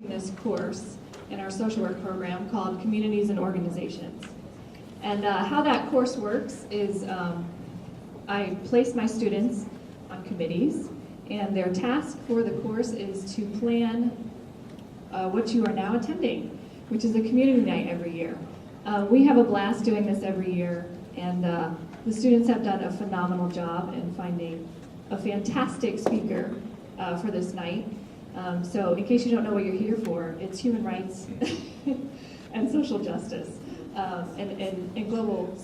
This course in our social work program called Communities and Organizations. And how that course works is I place my students on committees, and their task for the course is to plan what you are now attending, which is a community night every year. We have a blast doing this every year, and the students have done a phenomenal job in finding a fantastic speaker for this night. So in case you don't know what you're here for, it's human rights and social justice, and global,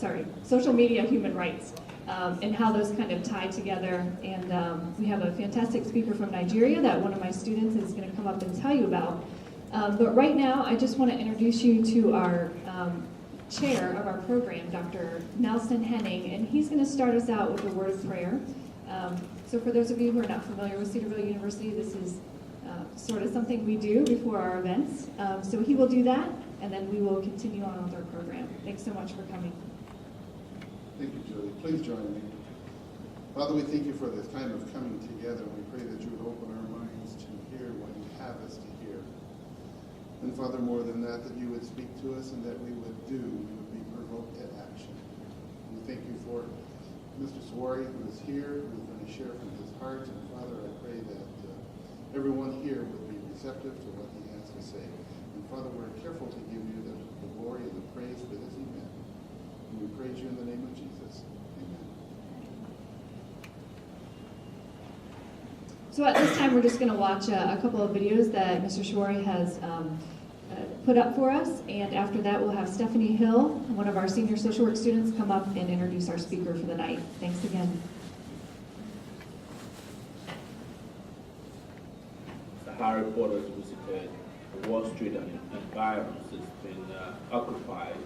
social media human rights, and how those kind of tie together. And we have a fantastic speaker from Nigeria that one of my students is going to come up and tell you about. But right now, I just want to introduce you to our chair of our program, Dr. Nelson Henning, and he's going to start us out with a word of prayer. So for those of you who are not familiar with Cedarville University, this is sort of something we do before our events. So he will do that, and then we will continue on with our program. Thanks so much for coming. Thank you, Julie. Please join me. Father, we thank you for this time of coming together. We pray that you would open our minds to hear what you have us to hear. And Father, more than that, that you would speak to us and that we would do, we would be provoked at action. We thank you for Mr. Sowore, who is here, who is going to share from his heart. And Father, I pray that everyone here would be receptive to what he has to say. And Father, we're careful to give you the glory and the praise for this event. And we praise you in the name of Jesus. Amen. So at this time, we're just going to watch a couple of videos that Mr. Sowore has put up for us. And after that, we'll have Stephanie Hill, one of our senior social work students, come up and introduce our speaker for the night. Thanks again. Our reporters visited Wall Street and environs. It's been occupied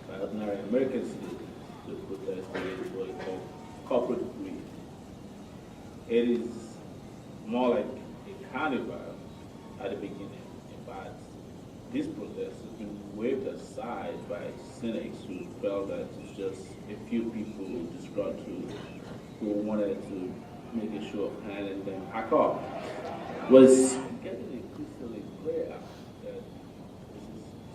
by ordinary American citizens to protest against what is called corporate greed. It is more like a carnival at the beginning. In fact, this protest has been waved aside by cynics who felt that it's just a few people disgruntled who wanted to make a show of hand and then pack up. Was getting increasingly clear that this is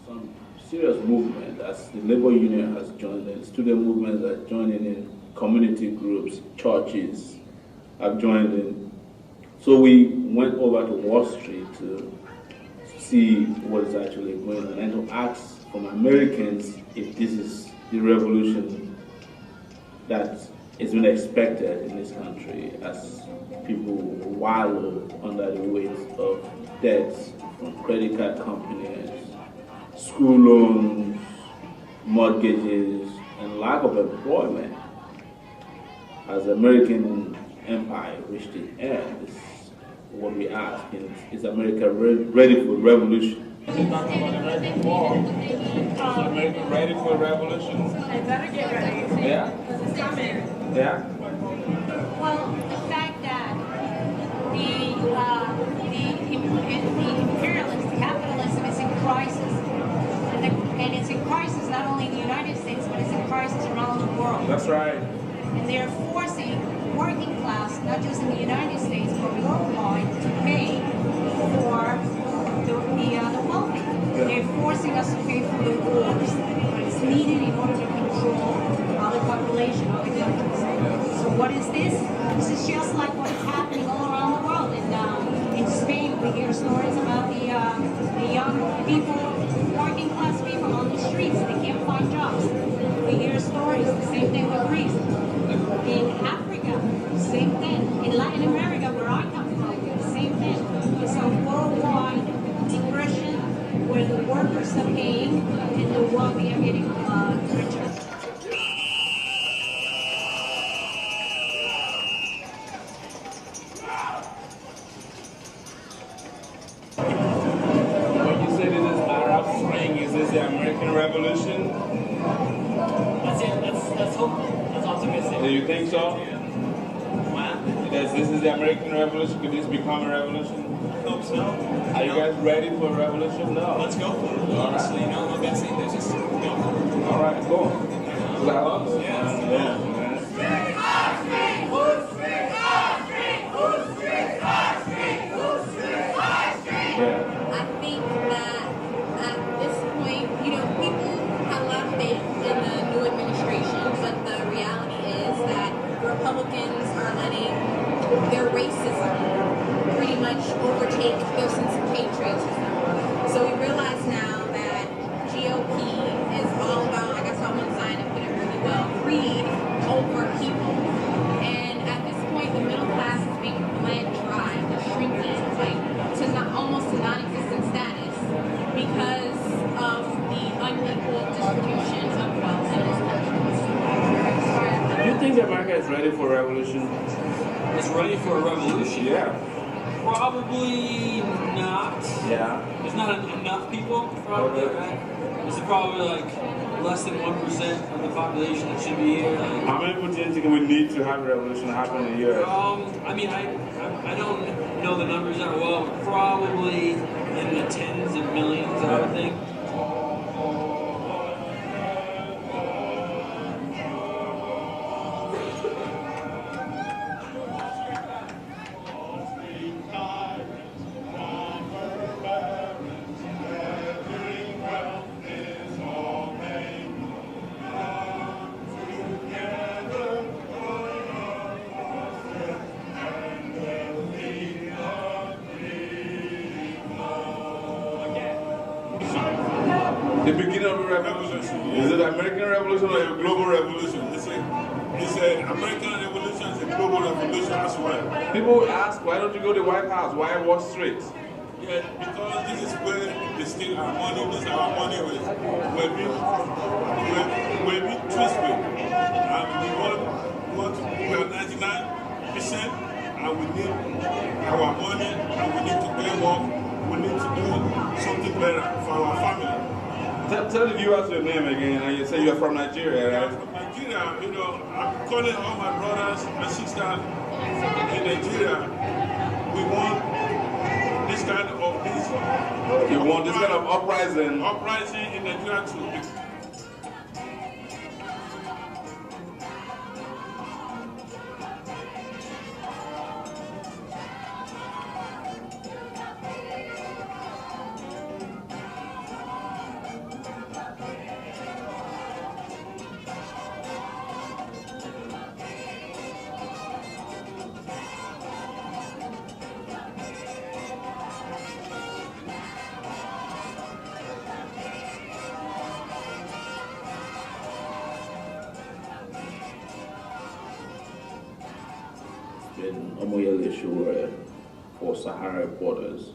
some serious movement as the labor union has joined in, student movements are joining in, community groups, churches have joined in. So we went over to Wall Street to see what is actually going on and to ask from Americans if this is the revolution that is been expected in this country as people wallow under the weight of debts from credit card companies, school loans, mortgages, and lack of employment. As the American empire reached its end, this is what we ask. Is America ready for revolution? Is America ready for revolution? I better get ready. Yeah? Yeah? Well, the fact that the imperialist, the capitalism is in crisis, and it's in crisis not only in the United States, but it's in crisis around the world. That's right. And they're forcing working class, not just in the United States, but worldwide, to pay for the wealthy. Yeah. They're forcing us to pay for the wars that is needed in order to control other population, other countries. So what is this? This is just like what is happening all around the world. In Spain, we hear stories about the young people, working class people on the streets. They can't find jobs. We hear stories. The same thing with Greece. In Africa, the same thing. In Latin America, where I come from, the same thing. It's a worldwide depression where the workers are paying and the wealthy are getting richer. When you say this is Arab Spring, is this the American Revolution? That's it. Let's hope. That's optimistic. Do you think so? Wow. That this is the American Revolution? Could this become a revolution? I hope so. Are you guys ready for a revolution? No. Let's go for it. All right. Honestly, no, I'm not gonna say this. Just go for it. All right, cool. Is that all? Yeah. Yeah. I think ready for a revolution? Is ready for a revolution? Yeah. Probably not. Yeah. There's not enough people, probably, right? This is probably like less than 1% of the population that should be here. Like, How many people do you think we need to have a revolution happen in a year? I mean, I don't know the numbers that well, but probably in the tens of millions, I would think. The beginning of the revolution. Is it an American revolution or a global revolution? It's an American revolution, it's a global revolution as well. People ask, why don't you go to the White House? Why Wall Street? Yeah, because this is where they steal our money, this is our money we're being twisted. And we are 99% and we need our money and we need to get work. We need to do something better for our family. Tell the viewers your name again, and you say you're from Nigeria, right? I'm from Nigeria, I'm calling all my brothers and sisters in Nigeria. We want this kind of this. You want this kind of uprising? Uprising in Nigeria too. In Omoyele, Sowore for Sahara reporters.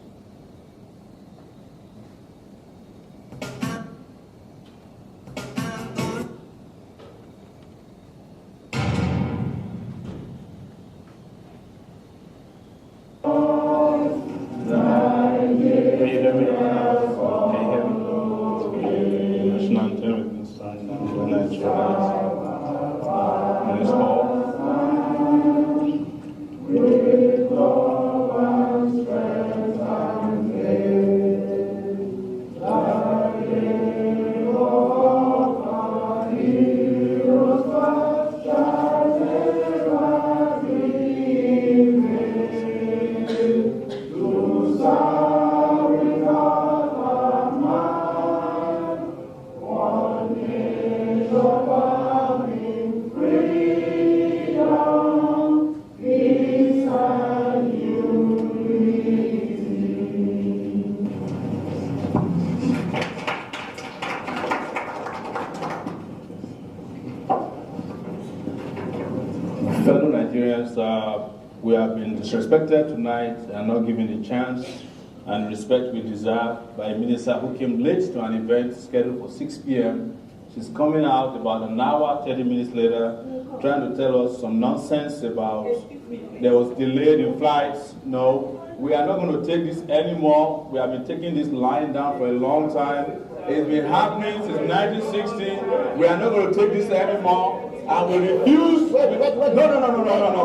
Fellow Nigerians, we have been disrespected tonight and not given the chance and respect we deserve by a minister who came late to an event scheduled for 6 p.m. She's coming out about an hour, 30 minutes later, trying to tell us some nonsense about there was delayed in flights. No, we are not going to take this anymore. We have been taking this line down for a long time. It's been happening since 1960. We are not going to take this anymore. And we refuse. No. We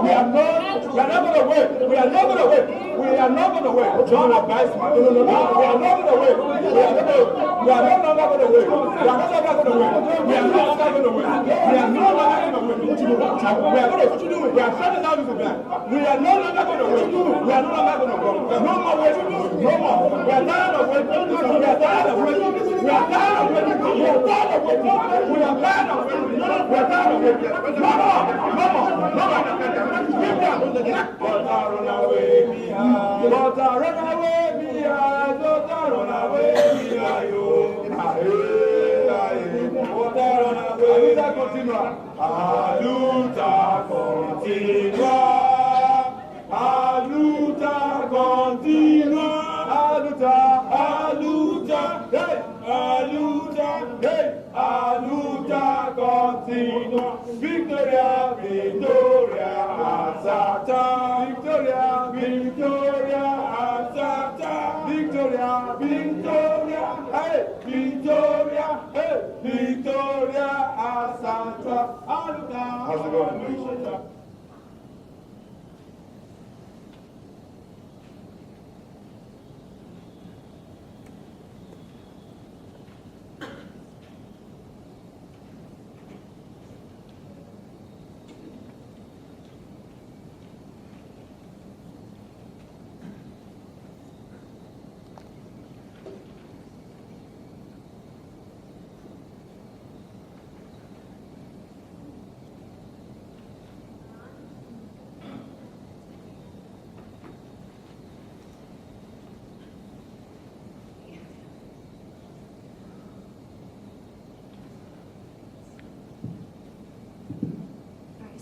are not going to wait. We are not going to wait. We are not going to wait. John advised me. No. We are not going to wait. We are no longer going to wait. We are no longer going to wait. We are no longer going to wait. We are no longer going to wait. We are going to wait. We are shutting down this event. We are no longer going to wait. We are no longer going to wait. No more waiting. No more. We are tired of waiting. We are tired of waiting. We are tired of waiting. We are tired of waiting. We are tired of waiting. We are tired of waiting. No more. But I run away behind. But I run away behind. But I run away behind you. But I run away behind. A luta continua. A luta continua. A luta. Hey. A luta. Hey. A luta continua. Victoria, victoria. Asata, Victoria, Victoria, Asata, Victoria, Victoria, hey, Victoria, hey, Victoria, Asata, Aluka. How's it going?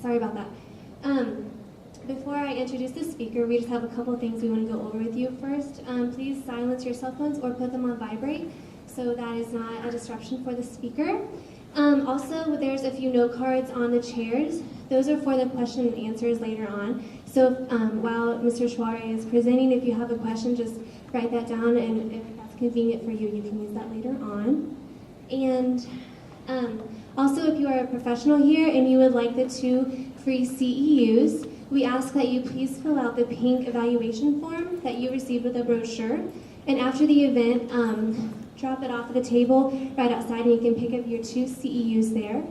Sorry about that. Before I introduce the speaker, we just have a couple of things we want to go over with you first. Please silence your cell phones or put them on vibrate so that is not a disruption for the speaker. Also, there's a few note cards on the chairs. Those are for the question and answers later on. So while Mr. Sowore is presenting, if you have a question, just write that down, and if that's convenient for you, you can use that later on. And also, if you are a professional here and you would like the 2 free CEUs, we ask that you please fill out the pink evaluation form that you received with the brochure. And after the event, drop it off at the table right outside and you can pick up your 2 CEUs there.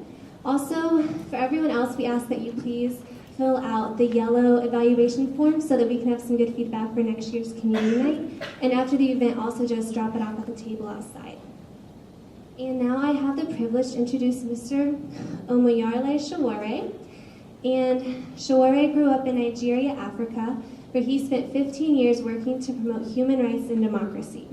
Also, for everyone else, we ask that you please fill out the yellow evaluation form so that we can have some good feedback for next year's community night. And after the event, also just drop it off at the table outside. And now I have the privilege to introduce Mr. Omoyele Sowore. And Sowore grew up in Nigeria, Africa, where he spent 15 years working to promote human rights and democracy.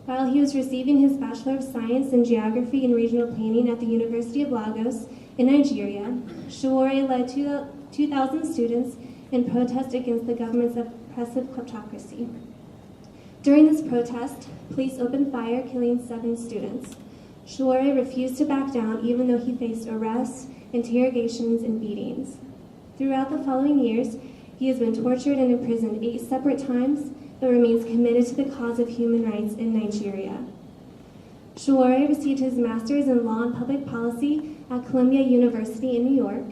While he was receiving his Bachelor of Science in Geography and Regional Planning at the University of Lagos in Nigeria, Sowore led 2,000 students in protest against the government's oppressive kleptocracy. During this protest, police opened fire, killing 7 students. Sowore refused to back down even though he faced arrests, interrogations, and beatings. Throughout the following years, he has been tortured and imprisoned 8 separate times, but remains committed to the cause of human rights in Nigeria. Sowore received his master's in law and public policy at Columbia University in New York.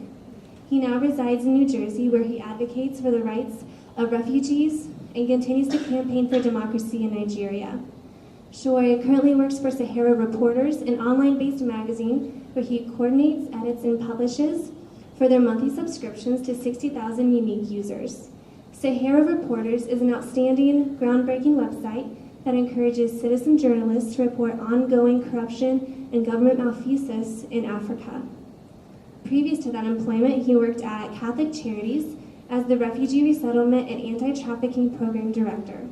He now resides in New Jersey, where he advocates for the rights of refugees and continues to campaign for democracy in Nigeria. Sowore currently works for Sahara Reporters, an online-based magazine where he coordinates, edits, and publishes for their monthly subscriptions to 60,000 unique users. Sahara Reporters is an outstanding, groundbreaking website that encourages citizen journalists to report ongoing corruption and government malfeasance in Africa. Previous to that employment, he worked at Catholic Charities as the Refugee Resettlement and Anti-Trafficking Program Director.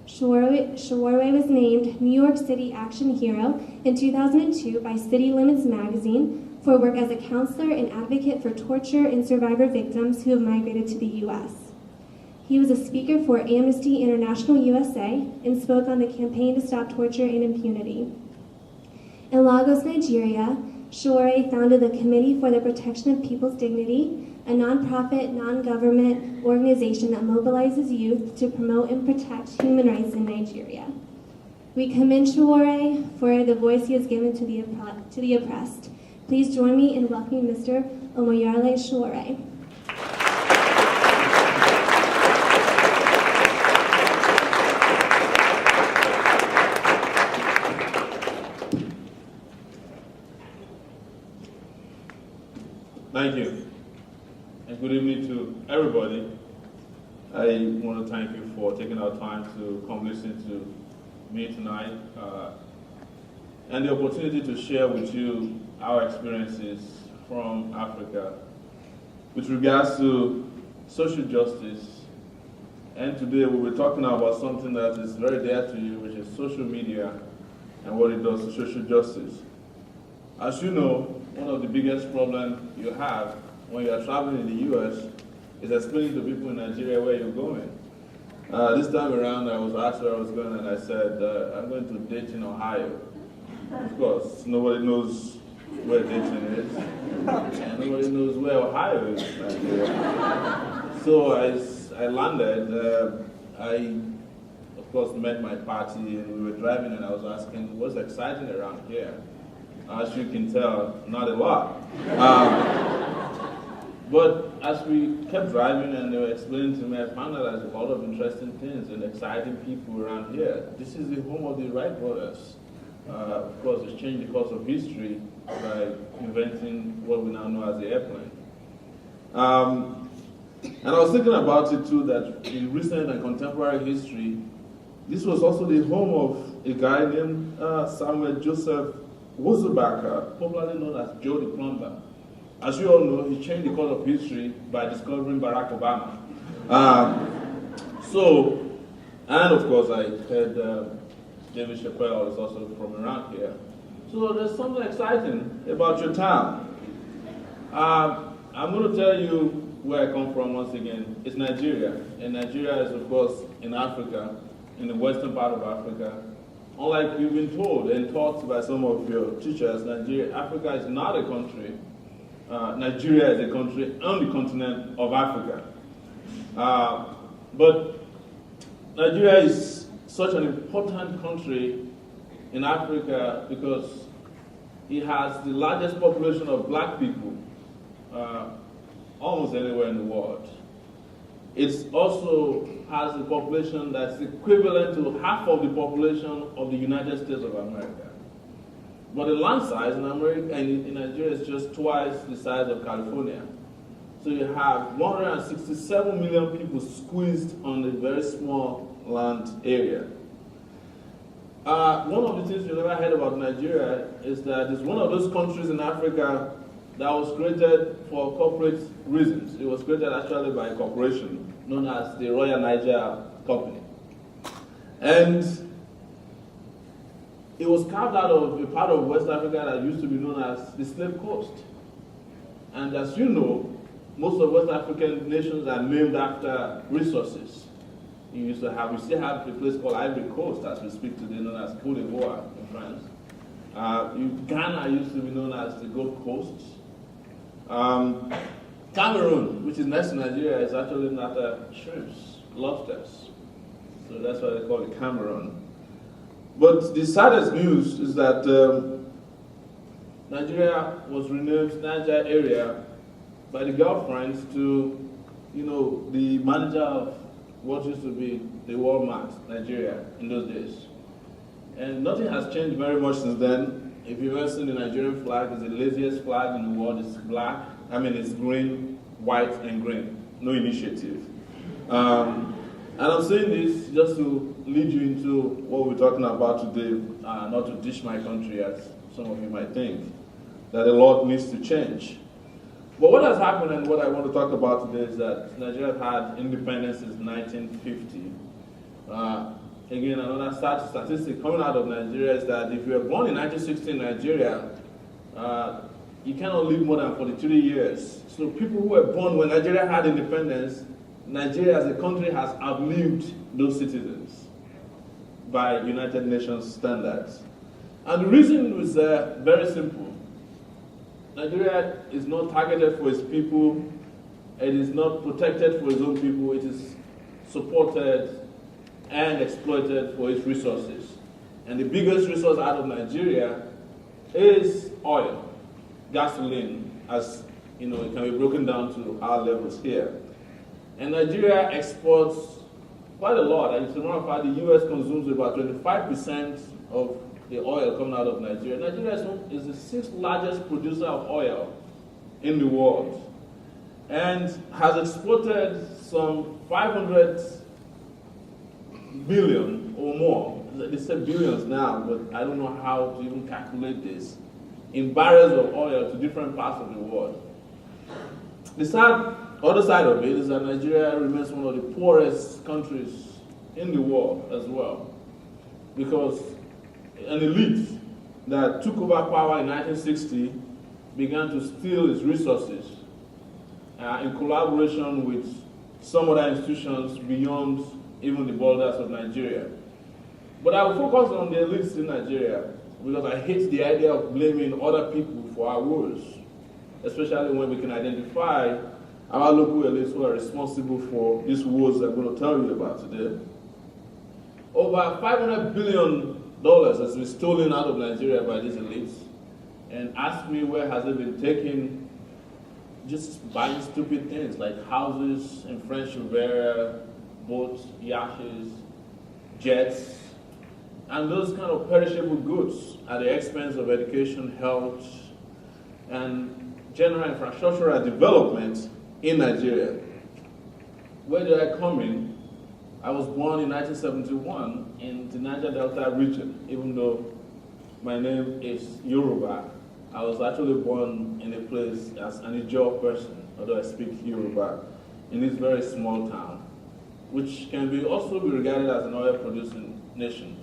Sowore was named New York City Action Hero in 2002 by City Limits magazine for work as a counselor and advocate for torture and survivor victims who have migrated to the U.S. He was a speaker for Amnesty International USA and spoke on the campaign to stop torture and impunity. In Lagos, Nigeria, Sowore founded the Committee for the Protection of People's Dignity, a nonprofit, non-government organization that mobilizes youth to promote and protect human rights in Nigeria. We commend Sowore for the voice he has given to the oppressed. Please join me in welcoming Mr. Omoyele Sowore. Thank you. And good evening to everybody. I want to thank you for taking our time to come listen to me tonight and the opportunity to share with you our experiences from Africa with regards to social justice. And today we'll be talking about something that is very dear to you, which is social media and what it does to social justice. As you know, one of the biggest problems you have when you are traveling in the U.S. is explaining to people in Nigeria where you're going. This time around, I was asked where I was going, and I said, I'm going to Dayton, Ohio. Of course, nobody knows where Dayton is, and nobody knows where Ohio is. So as I landed, I, of course, met my party, and we were driving, and I was asking, what's exciting around here? As you can tell, not a lot. But as we kept driving and they were explaining to me, I found out there's a lot of interesting things and exciting people around here. This is the home of the Wright brothers. Of course, it's changed the course of history by inventing what we now know as the airplane. And I was thinking about it too, that in recent and contemporary history, this was also the home of a guy named Samuel Joseph Wozzebacher, popularly known as Joe the Plumber. As you all know, he changed the course of history by discovering Barack Obama. And of course, I heard David Chappelle is also from around here. So there's something exciting about your town. I'm going to tell you where I come from once again. It's Nigeria. And Nigeria is, of course, in Africa, in the western part of Africa. Unlike you've been told and taught by some of your teachers, Africa is not a country. Nigeria is a country on the continent of Africa. But Nigeria is such an important country in Africa because it has the largest population of black people almost anywhere in the world. It also has a population that's equivalent to half of the population of the United States of America. But the land size in America and in Nigeria is just twice the size of California. So you have 167 million people squeezed on a very small land area. One of the things you never heard about Nigeria is that it's one of those countries in Africa that was created for corporate reasons. It was created actually by a corporation known as the Royal Niger Company. And it was carved out of a part of West Africa that used to be known as the Slave Coast. And as you know, most of West African nations are named after resources. We still have a place called Ivory Coast as we speak today, known as Côte d'Ivoire in France. Ghana used to be known as the Gold Coast. Cameroon, which is next to Nigeria, is actually named after shrimps, lobsters. So that's why they call it Cameroon. But the saddest news is that Nigeria was renamed Niger area by the girlfriends to, the manager of what used to be the Walmart, Nigeria, in those days. And nothing has changed very much since then. If you've ever seen the Nigerian flag, it's the laziest flag in the world. It's black. It's green, white, and green. No initiative. And I'm saying this just to lead you into what we're talking about today, not to dish my country, as some of you might think, that a lot needs to change. But what has happened and what I want to talk about today is that Nigeria had independence since 1950. Again, another statistic coming out of Nigeria is that if you were born in 1960 in Nigeria, you cannot live more than 43 years. So people who were born when Nigeria had independence, Nigeria as a country has outlived those citizens by United Nations standards. And the reason was very simple. Nigeria is not targeted for its people, it is not protected for its own people, it is supported and exploited for its resources. And the biggest resource out of Nigeria is oil, gasoline, as it can be broken down to our levels here. And Nigeria exports quite a lot. As a matter of fact, the US consumes about 25% of the oil coming out of Nigeria. Nigeria is the sixth largest producer of oil in the world and has exported some 500 billion or more. They say billions now, but I don't know how to even calculate this, in barrels of oil to different parts of the world. The other side of it is that Nigeria remains one of the poorest countries in the world as well, because an elite that took over power in 1960 began to steal its resources in collaboration with some other institutions beyond even the borders of Nigeria. But I will focus on the elites in Nigeria because I hate the idea of blaming other people for our woes, especially when we can identify our local elites who are responsible for these wars I'm going to tell you about today. Over $500 billion has been stolen out of Nigeria by these elites. And ask me, where has it been taken? Just buying stupid things like houses in French Riviera, boats, yachts, jets, and those kind of perishable goods at the expense of education, health, and general infrastructural development in Nigeria. Where did I come in? I was born in 1971 in the Niger Delta region. Even though my name is Yoruba, I was actually born in a place as an Ijaw person, although I speak Yoruba, in this very small town, which can also be regarded as an oil-producing nation.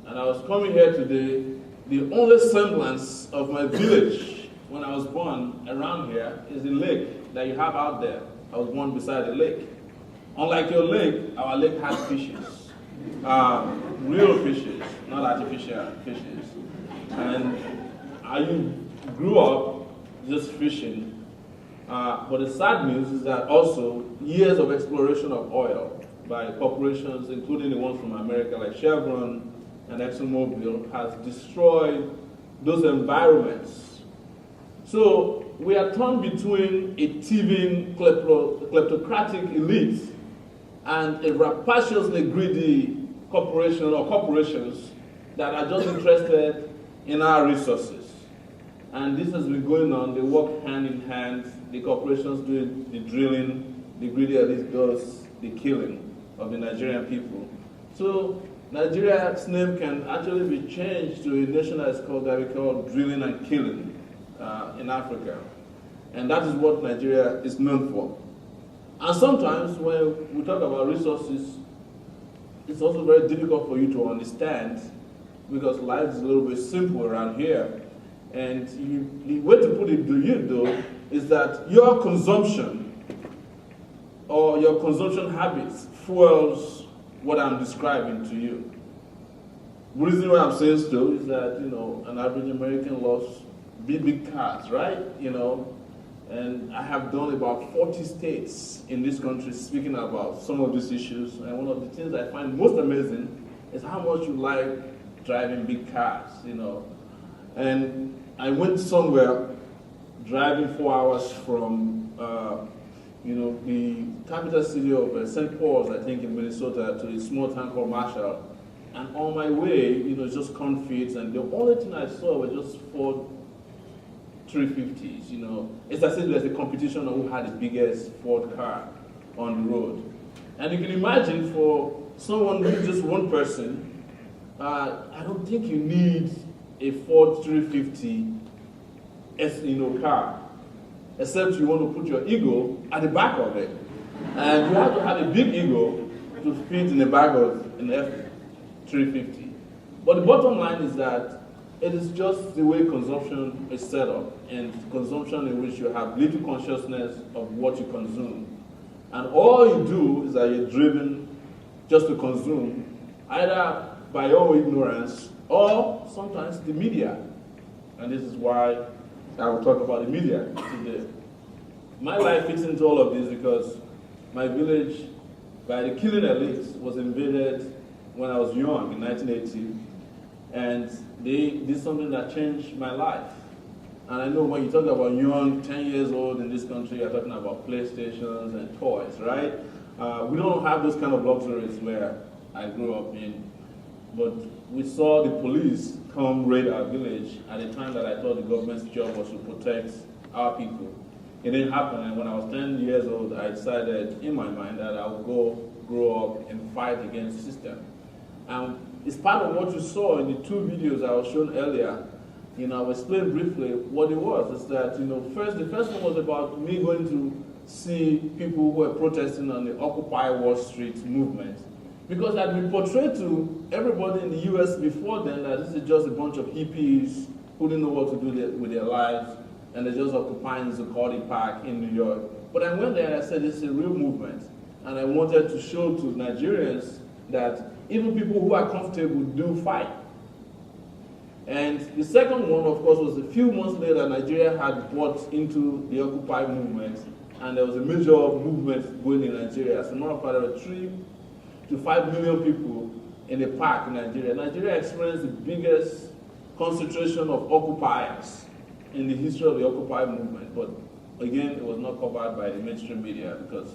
And I was coming here today, the only semblance of my village when I was born around here is the lake that you have out there. I was born beside the lake. Unlike your lake, our lake has fishes, real fishes, not artificial fishes. And I grew up just fishing. But the sad news is that also years of exploration of oil by corporations, including the ones from America like Chevron and ExxonMobil, has destroyed those environments. So we are torn between a thieving, kleptocratic elite and a rapaciously greedy corporation or corporations that are just interested in our resources. And this has been going on. They work hand in hand. The corporations do the drilling, the greedy elite does the killing of the Nigerian people. So Nigeria's name can actually be changed to a nation that is called drilling and killing in Africa. And that is what Nigeria is known for. And sometimes when we talk about resources, it's also very difficult for you to understand because life is a little bit simple around here. And the way to put it to you, though, is that your consumption or your consumption habits fuels what I'm describing to you. The reason why I'm saying so is that, an average American loves big cars, right? And I have done about 40 states in this country speaking about some of these issues. And one of the things I find most amazing is how much you like driving big cars, And I went somewhere driving 4 hours from, the capital city of St. Paul's, I think, in Minnesota, to a small town called Marshall. And on my way, just cornfields, and the only thing I saw were just Ford 350s. It's as if there's a competition of who had the biggest Ford car on the road. And you can imagine for someone who's just one person, I don't think you need a Ford 350 car, except you want to put your ego at the back of it. And you have to have a big ego to fit in the back of an F350. But the bottom line is that it is just the way consumption is set up, and consumption in which you have little consciousness of what you consume. And all you do is that you're driven just to consume, either by your ignorance or sometimes the media. And this is why I will talk about the media today. My life fits into all of this because my village, by the killing elites, was invaded when I was young in 1980. And they did something that changed my life. And I know when you talk about young, 10 years old in this country, you're talking about PlayStations and toys, right? We don't have those kind of luxuries where I grew up in. But we saw the police come raid our village at a time that I thought the government's job was to protect our people. It didn't happen, and when I was 10 years old, I decided in my mind that I would grow up and fight against the system. It's part of what you saw in the 2 videos I was shown earlier. I'll explain briefly what it was. It's that, the first one was about me going to see people who were protesting on the Occupy Wall Street movement. Because I'd been portrayed to everybody in the US before then that this is just a bunch of hippies who didn't know what to do with their lives, and they're just occupying Zuccotti Park in New York. But I went there and I said, this is a real movement. And I wanted to show to Nigerians that even people who are comfortable do fight. And the second one, of course, was a few months later, Nigeria had bought into the Occupy movement. and there was a major movement going in Nigeria. As a matter of fact, there were 3 to 5 million people in a park in Nigeria. Nigeria experienced the biggest concentration of occupiers in the history of the Occupy movement, but again, it was not covered by the mainstream media because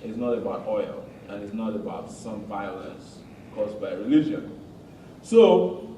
it's not about oil and it's not about some violence caused by religion. So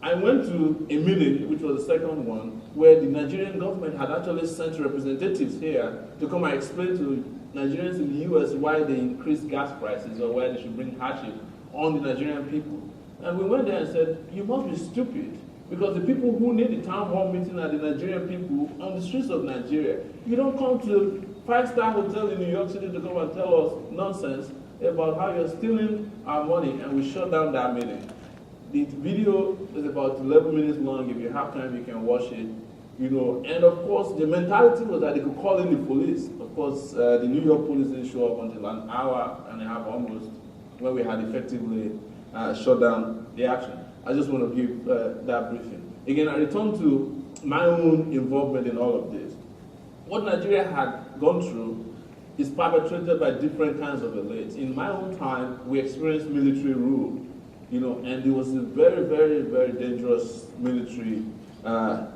I went to a meeting, which was the second one, where the Nigerian government had actually sent representatives here to come and explain to Nigerians in the US why they increased gas prices or why they should bring hardship on the Nigerian people. And we went there and said, you must be stupid, because the people who need the town hall meeting are the Nigerian people on the streets of Nigeria. You don't come to 5-star hotel in New York City to come and tell us nonsense about how you're stealing our money, and we shut down that meeting. The video is about 11 minutes long. If you have time, you can watch it. You know, and of course, the mentality was that they could call in the police. Of course, the New York police didn't show up until an hour and a half almost, when we had effectively shut down the action. I just want to give that briefing. Again, I return to my own involvement in all of this. What Nigeria had gone through is perpetrated by different kinds of elites. In my own time, we experienced military rule, you know, and it was a very, very, very dangerous military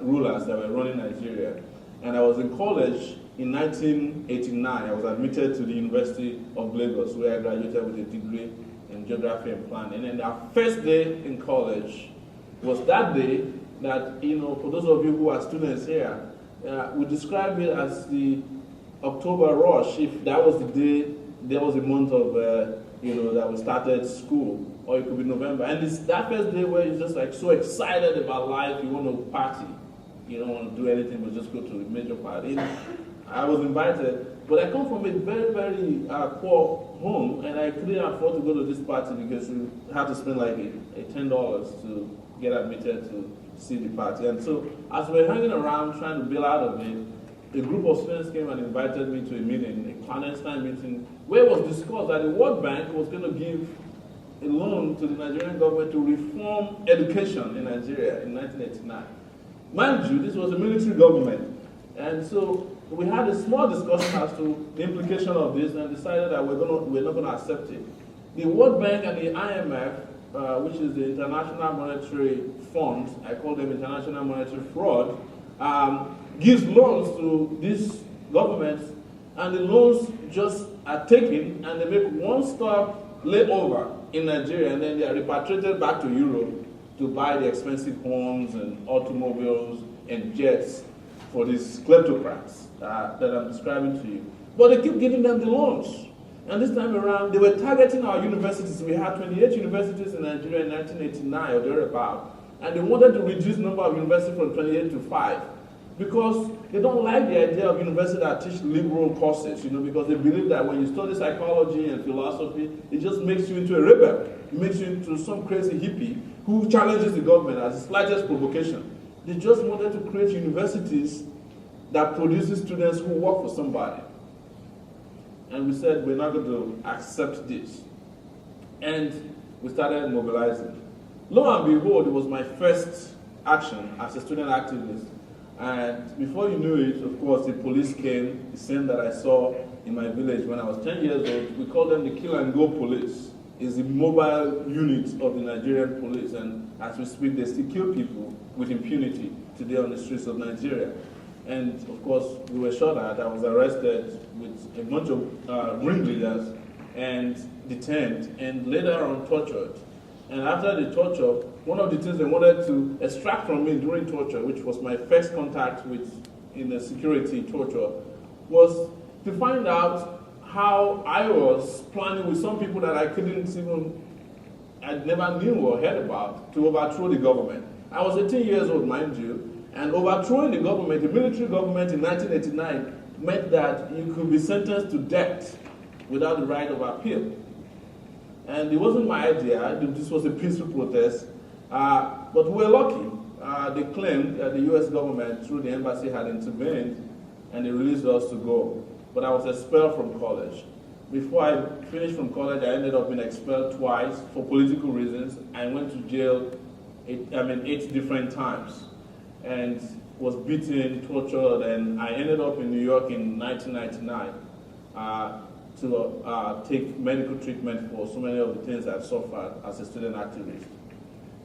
rulers that were running Nigeria. And I was in college in 1989. I was admitted to the University of Lagos, where I graduated with a degree in geography and planning. And our first day in college was that day that, you know, for those of you who are students here, we describe it as the October rush, if that was the day, there was a month of, you know, that we started school, or it could be November. And it's that first day where you're just like so excited about life, you want to party. You don't want to do anything but just go to a major party. I was invited, but I come from a very, very poor home, and I couldn't afford to go to this party because we had to spend like $10 to get admitted to see the party. And so as we were hanging around trying to bail out of it, a group of students came and invited me to a meeting, a clandestine meeting, where it was discussed that the World Bank was going to give a loan to the Nigerian government to reform education in Nigeria in 1989. Mind you, this was a military government. And so we had a small discussion as to the implication of this and decided that we're not going to accept it. The World Bank and the IMF, which is the International Monetary Fund, I call them International Monetary Fraud, gives loans to these governments, and the loans just are taken and they make one-stop layover in Nigeria, and then they are repatriated back to Europe to buy the expensive homes and automobiles and jets for these kleptocrats that I'm describing to you. But they keep giving them the loans. And this time around, they were targeting our universities. We had 28 universities in Nigeria in 1989 or thereabout, and they wanted to reduce the number of universities from 28 to 5. Because they don't like the idea of university that teach liberal courses, you know, because they believe that when you study psychology and philosophy, it just makes you into a rebel. It makes you into some crazy hippie who challenges the government as the slightest provocation. They just wanted to create universities that produces students who work for somebody. And we said, we're not going to accept this. And we started mobilizing. Lo and behold, it was my first action as a student activist. And before you knew it, of course, the police came, the same that I saw in my village when I was 10 years old. We call them the kill and go police. It's the mobile unit of the Nigerian police, and as we speak, they still kill people with impunity today on the streets of Nigeria. And of course, we were shot at. I was arrested with a bunch of ringleaders and detained, and later on tortured. And after the torture, one of the things they wanted to extract from me during torture, which was my first contact with in the security torture, was to find out how I was planning with some people that I never knew or heard about, to overthrow the government. I was 18 years old, mind you, and overthrowing the government, the military government in 1989, meant that you could be sentenced to death without the right of appeal. And it wasn't my idea. This was a peaceful protest. But we were lucky. They claimed that the US government, through the embassy, had intervened, and they released us to go. But I was expelled from college. Before I finished from college, I ended up being expelled twice for political reasons. I went to jail 8 different times. and was beaten, tortured, and I ended up in New York in 1999 to take medical treatment for so many of the things I've suffered as a student activist.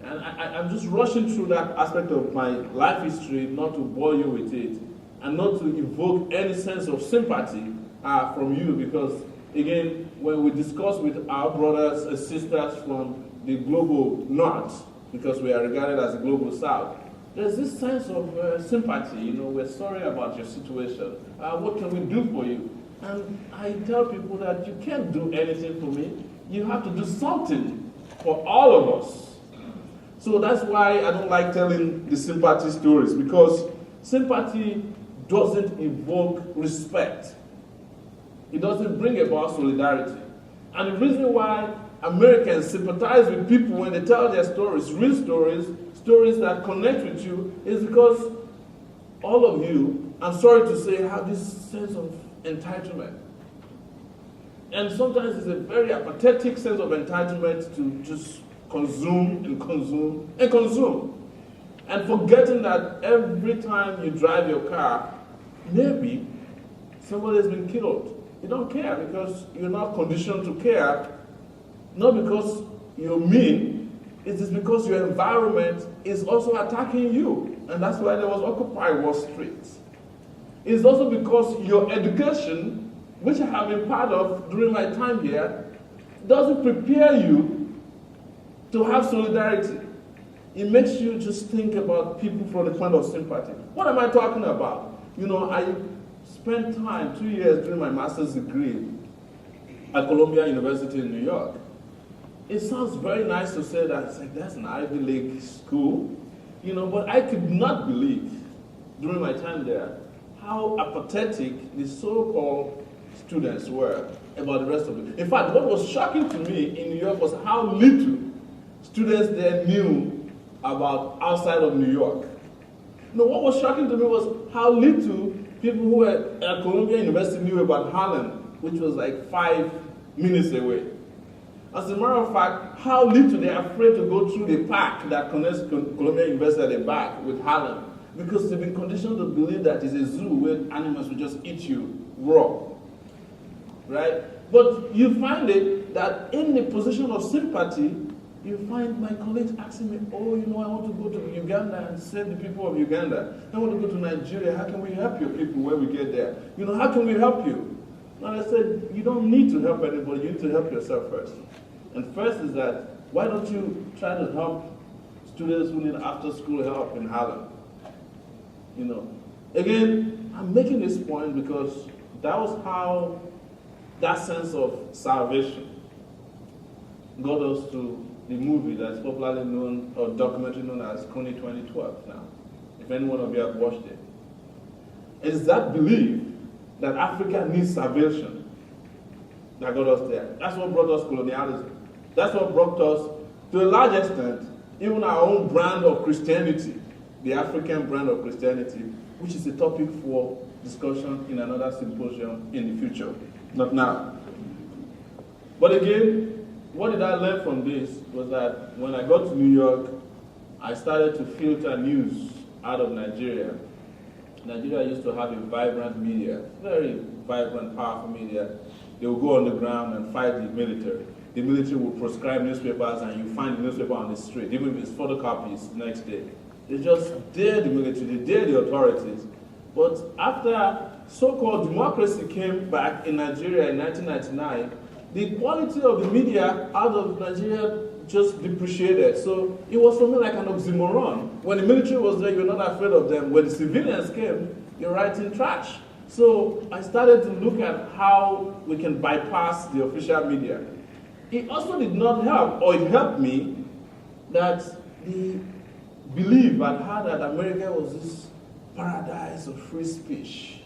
And I'm just rushing through that aspect of my life history, not to bore you with it, and not to evoke any sense of sympathy from you, because again, when we discuss with our brothers and sisters from the global north, because we are regarded as the global south, there's this sense of sympathy. You know, we're sorry about your situation. What can we do for you? And I tell people that you can't do anything for me. You have to do something for all of us. So that's why I don't like telling the sympathy stories, because sympathy doesn't evoke respect. It doesn't bring about solidarity. And the reason why Americans sympathize with people when they tell their stories, real stories, stories that connect with you, is because all of you, I'm sorry to say, have this sense of entitlement. And sometimes it's a very apathetic sense of entitlement to just consume and consume and consume. And forgetting that every time you drive your car, maybe somebody has been killed. You don't care because you're not conditioned to care, not because you're mean, it is because your environment is also attacking you. And that's why there was Occupy Wall Street. It's also because your education, which I have been part of during my time here, doesn't prepare you to have solidarity. It makes you just think about people from the point of sympathy. What am I talking about? You know, I spent time, 2 years, doing my master's degree at Columbia University in New York. It sounds very nice to say that, it's like, that's an Ivy League school, you know, but I could not believe during my time there how apathetic the so-called students were about the rest of it. In fact, what was shocking to me in New York was how little students there knew about outside of New York. You know, what was shocking to me was how little people who were at Columbia University knew about Harlem, which was like 5 minutes away. As a matter of fact, how little they are afraid to go through the park that connects Columbia University at the back with Harlem, because they've been conditioned to believe that it's a zoo where animals will just eat you raw, right? But you find it that in the position of sympathy, you find my colleagues asking me, oh, you know, I want to go to Uganda and save the people of Uganda. I want to go to Nigeria. How can we help your people when we get there? You know, how can we help you? And I said, you don't need to help anybody. You need to help yourself first. And first is that, why don't you try to help students who need after-school help in Harlem? You know, again, I'm making this point because that was how that sense of salvation got us to the movie that's popularly known, or documentary known as Coney 2012 now, if any one of you have watched it. It is that belief that Africa needs salvation that got us there. That's what brought us colonialism. That's what brought us, to a large extent, even our own brand of Christianity, the African brand of Christianity, which is a topic for discussion in another symposium in the future, not now. But again, what did I learn from this was that when I got to New York, I started to filter news out of Nigeria. Nigeria used to have a vibrant media, very vibrant, powerful media. They would go on the ground and fight the military. The military would proscribe newspapers, and you find the newspaper on the street, even if it's photocopies the next day. They just dare the military, they dare the authorities. But after so-called democracy came back in Nigeria in 1999, the quality of the media out of Nigeria just depreciated. So it was for me like an oxymoron. When the military was there, you're not afraid of them. When the civilians came, you're writing trash. So I started to look at how we can bypass the official media. It also did not help, or it helped me, that the belief I had that America was this paradise of free speech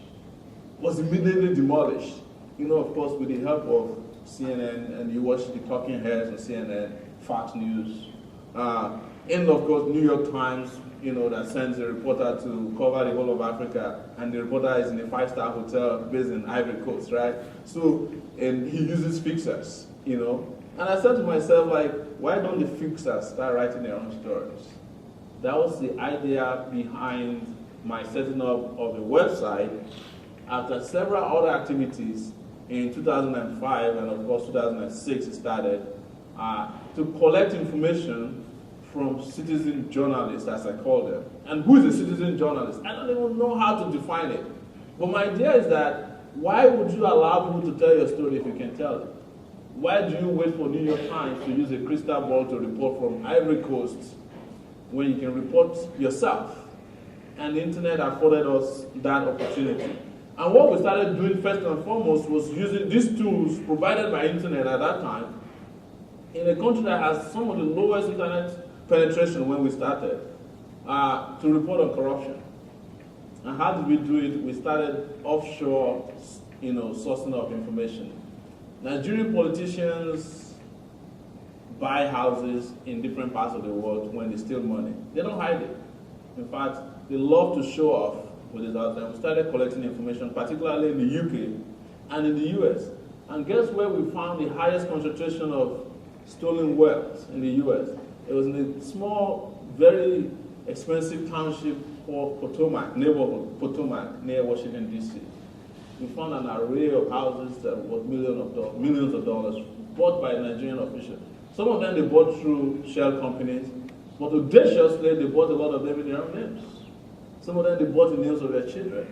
was immediately demolished. You know, of course, with the help of CNN, and you watch the talking heads on CNN, Fox News, and of course, New York Times, you know, that sends a reporter to cover the whole of Africa, and the reporter is in a 5-star hotel based in Ivory Coast, right? So, and he uses fixers, you know. And I said to myself, like, why don't the fixers start writing their own stories? That was the idea behind my setting up of a website after several other activities in 2005 and of course 2006 it started to collect information from citizen journalists, as I call them. And who is a citizen journalist? I don't even know how to define it. But my idea is that why would you allow people to tell your story if you can tell it? Why do you wait for New York Times to use a crystal ball to report from Ivory Coast when you can report yourself? And the internet afforded us that opportunity. And what we started doing first and foremost was using these tools provided by internet at that time in a country that has some of the lowest internet penetration when we started to report on corruption. And how did we do it? We started offshore, sourcing of information. Nigerian politicians buy houses in different parts of the world when they steal money. They don't hide it. In fact, they love to show off with it out there. We started collecting information, particularly in the UK and in the US. And guess where we found the highest concentration of stolen wealth in the US? It was in a small, very expensive township called Potomac, neighborhood Potomac, near Washington, D.C. We found an array of houses that were millions of dollars bought by Nigerian officials. Some of them they bought through shell companies, but audaciously they bought a lot of them in their own names. Some of them they bought in names of their children.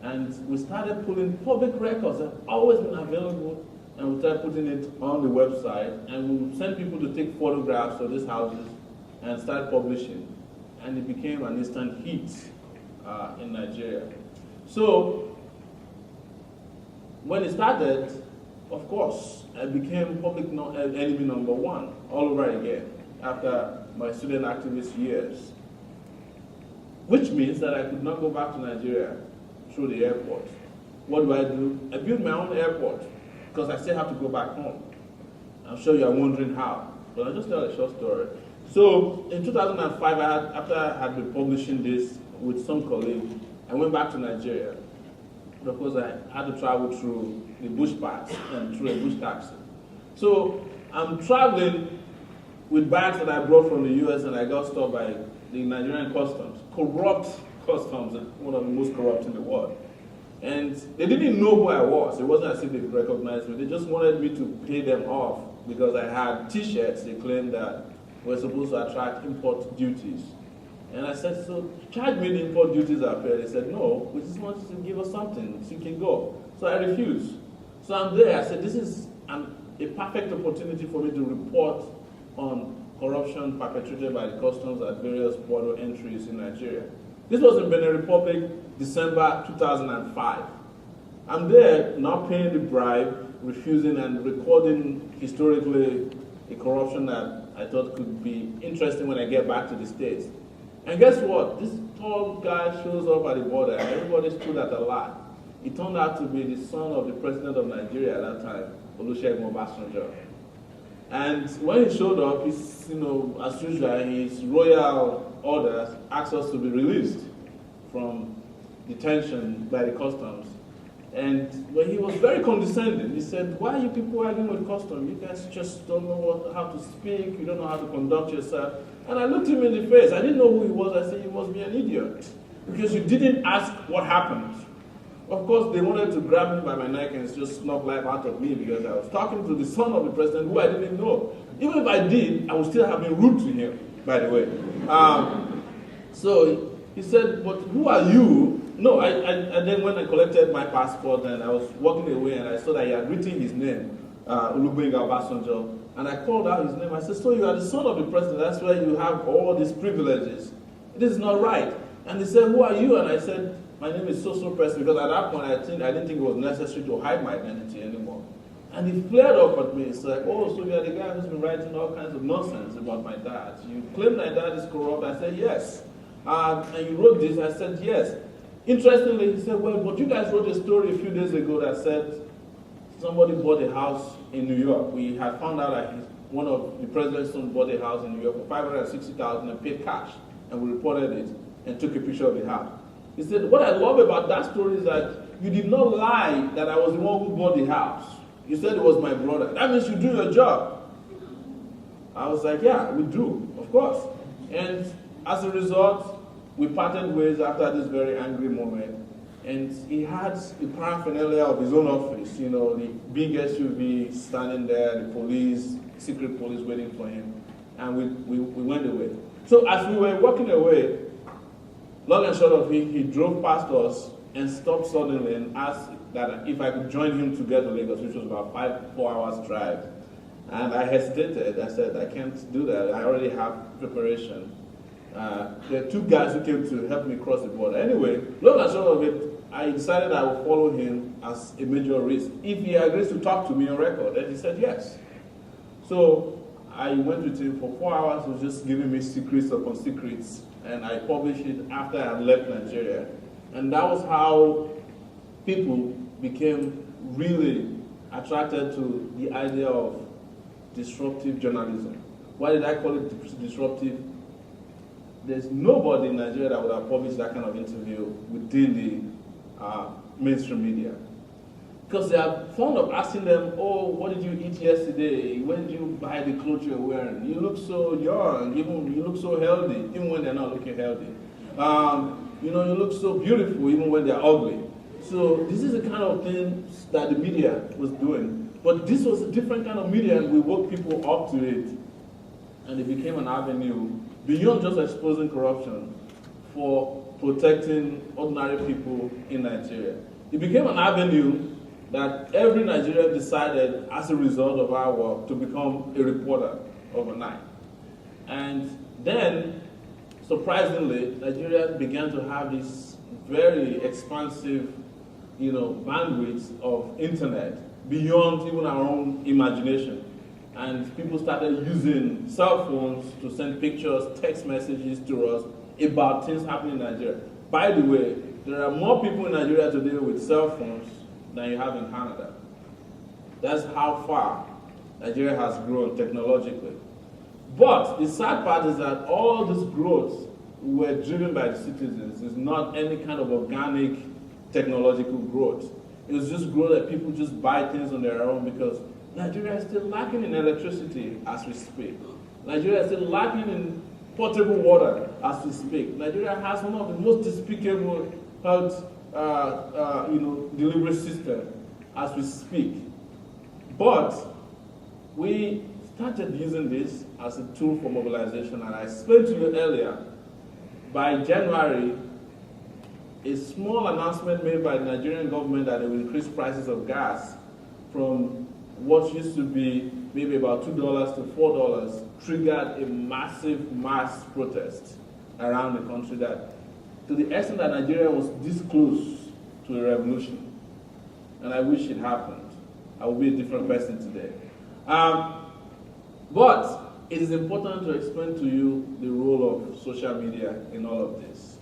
And we started pulling public records that have always been available, and we started putting it on the website, and we would send people to take photographs of these houses and start publishing. And it became an instant hit in Nigeria. So when it started, of course, I became public enemy number one all over again after my student activist years, which means that I could not go back to Nigeria through the airport. What do? I built my own airport because I still have to go back home. I'm sure you're wondering how, but I'll just tell a short story. So in 2005, after I had been publishing this with some colleagues, I went back to Nigeria because I had to travel through the bush paths and through a bush taxi. So I'm traveling with bags that I brought from the US and I got stopped by the Nigerian customs, corrupt customs, one of the most corrupt in the world. And they didn't know who I was. It wasn't as if they recognized me. They just wanted me to pay them off because I had t-shirts they claimed that were supposed to attract import duties. And I said, so charge me the import duties are fair. They said, no, we just want you to give us something so you can go. So I refused. So I'm there. I said, this is a perfect opportunity for me to report on corruption perpetrated by the customs at various border entries in Nigeria. This was in Benin Republic, December 2005. I'm there, not paying the bribe, refusing and recording historically a corruption that I thought could be interesting when I get back to the States. And guess what? This tall guy shows up at the border and everybody stood at a lot. He turned out to be the son of the president of Nigeria at that time, Olusegun Obasanjo. And when he showed up, he's, as usual, his royal orders asked us to be released from detention by the customs. And he was very condescending. He said, why are you people arguing with customs? You guys just don't know how to speak, you don't know how to conduct yourself. And I looked him in the face. I didn't know who he was. I said, you must be an idiot. Because you didn't ask what happened. Of course, they wanted to grab me by my neck and just knock life out of me because I was talking to the son of the president who I didn't know. Even if I did, I would still have been rude to him, by the way. So he said, but who are you? No, I then when I collected my passport and I was walking away and I saw that he had written his name, Olusegun Obasanjo, and I called out his name. I said, so you are the son of the president, that's why you have all these privileges. This is not right. And he said, who are you? And I said, my name is so person, because at that point I didn't think it was necessary to hide my identity anymore. And he flared up at me. It's like, oh, so you're the guy who's been writing all kinds of nonsense about my dad. You claim my dad is corrupt. I said, yes. And you wrote this. I said, yes. Interestingly, he said, well, but you guys wrote a story a few days ago that said somebody bought a house in New York. We had found out that one of the president's son bought a house in New York for $560,000 and paid cash. And we reported it and took a picture of the house. He said, what I love about that story is that you did not lie that I was the one who bought the house. You said it was my brother. That means you do your job. I was like, yeah, we do, of course. And as a result, we parted ways after this very angry moment. And he had the paraphernalia of his own office, you know, the big SUV standing there, the police, secret police waiting for him. And we went away. So as we were walking away, long and short of it, he drove past us and stopped suddenly and asked that if I could join him to get to Lagos, which was about 4 hours drive. And I hesitated. I said, I can't do that. I already have preparation. There are two guys who came to help me cross the border. Anyway, long and short of it, I decided I would follow him as a major risk. If he agrees to talk to me on record, and he said yes. So I went with him for 4 hours. He was just giving me secrets upon secrets. And I published it after I had left Nigeria. And that was how people became really attracted to the idea of disruptive journalism. Why did I call it disruptive? There's nobody in Nigeria that would have published that kind of interview within the mainstream media. Because they are fond of asking them, oh, what did you eat yesterday? When did you buy the clothes you're wearing? You look so young, even you look so healthy, even when they're not looking healthy. You know, you look so beautiful, even when they're ugly. So this is the kind of thing that the media was doing. But this was a different kind of media, and we woke people up to it. And it became an avenue beyond just exposing corruption for protecting ordinary people in Nigeria. It became an avenue that every Nigerian decided, as a result of our work, to become a reporter overnight. And then, surprisingly, Nigeria began to have this very expansive, you know, bandwidth of internet beyond even our own imagination. And people started using cell phones to send pictures, text messages to us about things happening in Nigeria. By the way, there are more people in Nigeria today with cell phones than you have in Canada. That's how far Nigeria has grown technologically. But the sad part is that all this growth were driven by the citizens. It's not any kind of organic technological growth. It was just growth that people just buy things on their own, because Nigeria is still lacking in electricity as we speak. Nigeria is still lacking in potable water as we speak. Nigeria has one of the most despicable health delivery system as we speak. But we started using this as a tool for mobilization, and I explained to you earlier, by January, a small announcement made by the Nigerian government that they will increase prices of gas from what used to be maybe about $2 to $4 triggered a massive mass protest around the country, that to the extent that Nigeria was this close to a revolution. And I wish it happened. I would be a different person today. But it is important to explain to you the role of social media in all of this.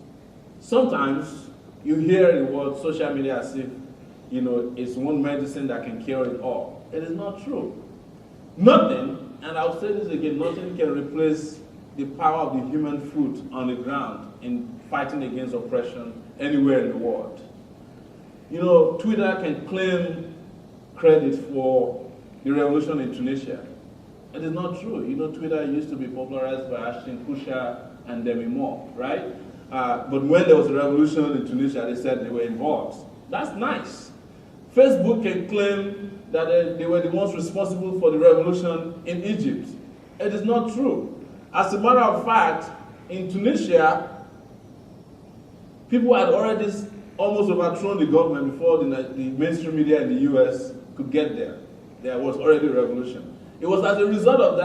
Sometimes you hear the word social media as if, you know, it's one medicine that can cure it all. It is not true. Nothing, and I'll say this again, nothing can replace the power of the human foot on the ground in fighting against oppression anywhere in the world. You know, Twitter can claim credit for the revolution in Tunisia. It is not true. You know, Twitter used to be popularized by Ashton Kutcher and Demi Moore, right? But when there was a revolution in Tunisia, they said they were involved. That's nice. Facebook can claim that they were the ones responsible for the revolution in Egypt. It is not true. As a matter of fact, in Tunisia, people had already almost overthrown the government before the mainstream media in the US could get there. There was already a revolution. It was as a result of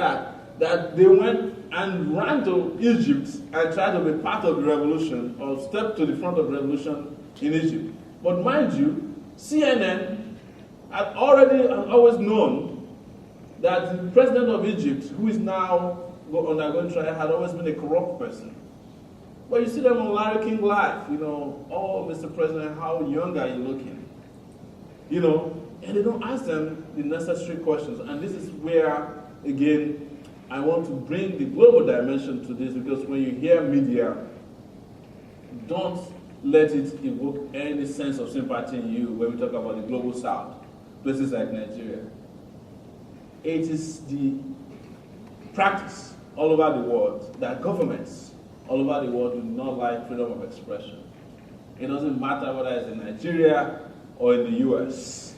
that they went and ran to Egypt and tried to be part of the revolution, or step to the front of the revolution in Egypt. But mind you, CNN had already and always known that the president of Egypt, who is now undergoing trial, had always been a corrupt person. But you see them on Larry King Live, you know, oh, Mr. President, how young are you looking? You know, and they don't ask them the necessary questions. And this is where, again, I want to bring the global dimension to this, because when you hear media, don't let it evoke any sense of sympathy in you when we talk about the global south, places like Nigeria. It is the practice all over the world that governments all over the world do not like freedom of expression. It doesn't matter whether it's in Nigeria or in the US.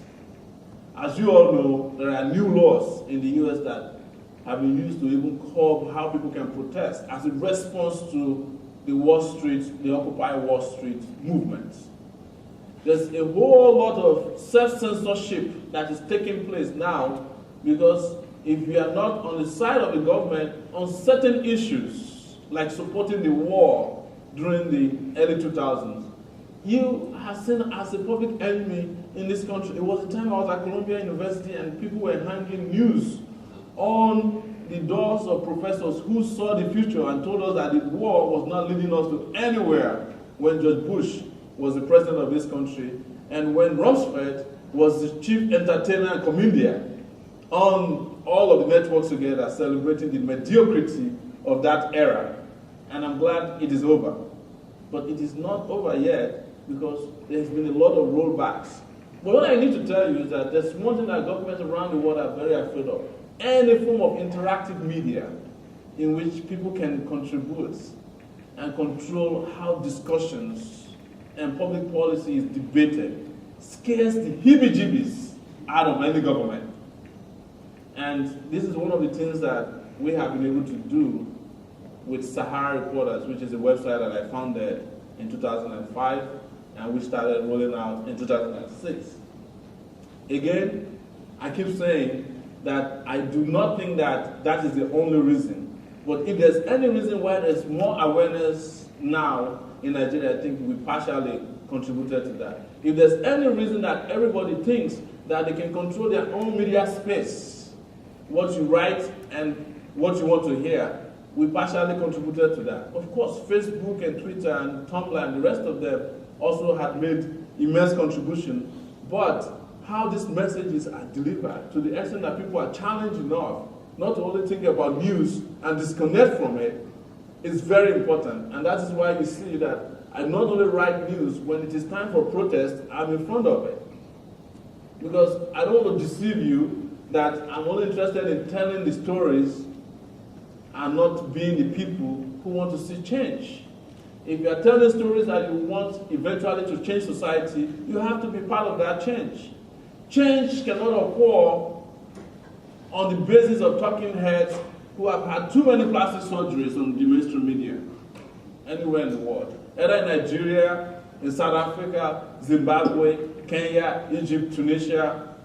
As you all know, there are new laws in the US that have been used to even curb how people can protest as a response to the Occupy Wall Street movement. There's a whole lot of self-censorship that is taking place now, because if you are not on the side of the government on certain issues, like supporting the war during the early 2000s, you are seen as a public enemy in this country. It was the time I was at Columbia University and people were hanging news on the doors of professors who saw the future and told us that the war was not leading us to anywhere when George Bush was the president of this country and when Rumsfeld was the chief entertainer and comedian on all of the networks together celebrating the mediocrity of that era. And I'm glad it is over. But it is not over yet because there's been a lot of rollbacks. But what I need to tell you is that there's one thing that governments around the world are very afraid of. Any form of interactive media in which people can contribute and control how discussions and public policy is debated scares the heebie-jeebies out of any government. And this is one of the things that we have been able to do with Sahara Reporters, which is a website that I founded in 2005 and we started rolling out in 2006. Again, I keep saying that I do not think that that is the only reason. But if there's any reason why there's more awareness now in Nigeria, I think we partially contributed to that. If there's any reason that everybody thinks that they can control their own media space, what you write and what you want to hear, we partially contributed to that. Of course, Facebook and Twitter and Tumblr and the rest of them also had made immense contribution, but how these messages are delivered to the extent that people are challenged enough not to only think about news and disconnect from it is very important. And that is why you see that I not only write news, when it is time for protest, I'm in front of it. Because I don't want to deceive you that I'm only interested in telling the stories and not being the people who want to see change. If you are telling stories that you want eventually to change society, you have to be part of that change. Change cannot occur on the basis of talking heads who have had too many plastic surgeries on the mainstream media anywhere in the world. Either in Nigeria, in South Africa, Zimbabwe, Kenya, Egypt, Tunisia,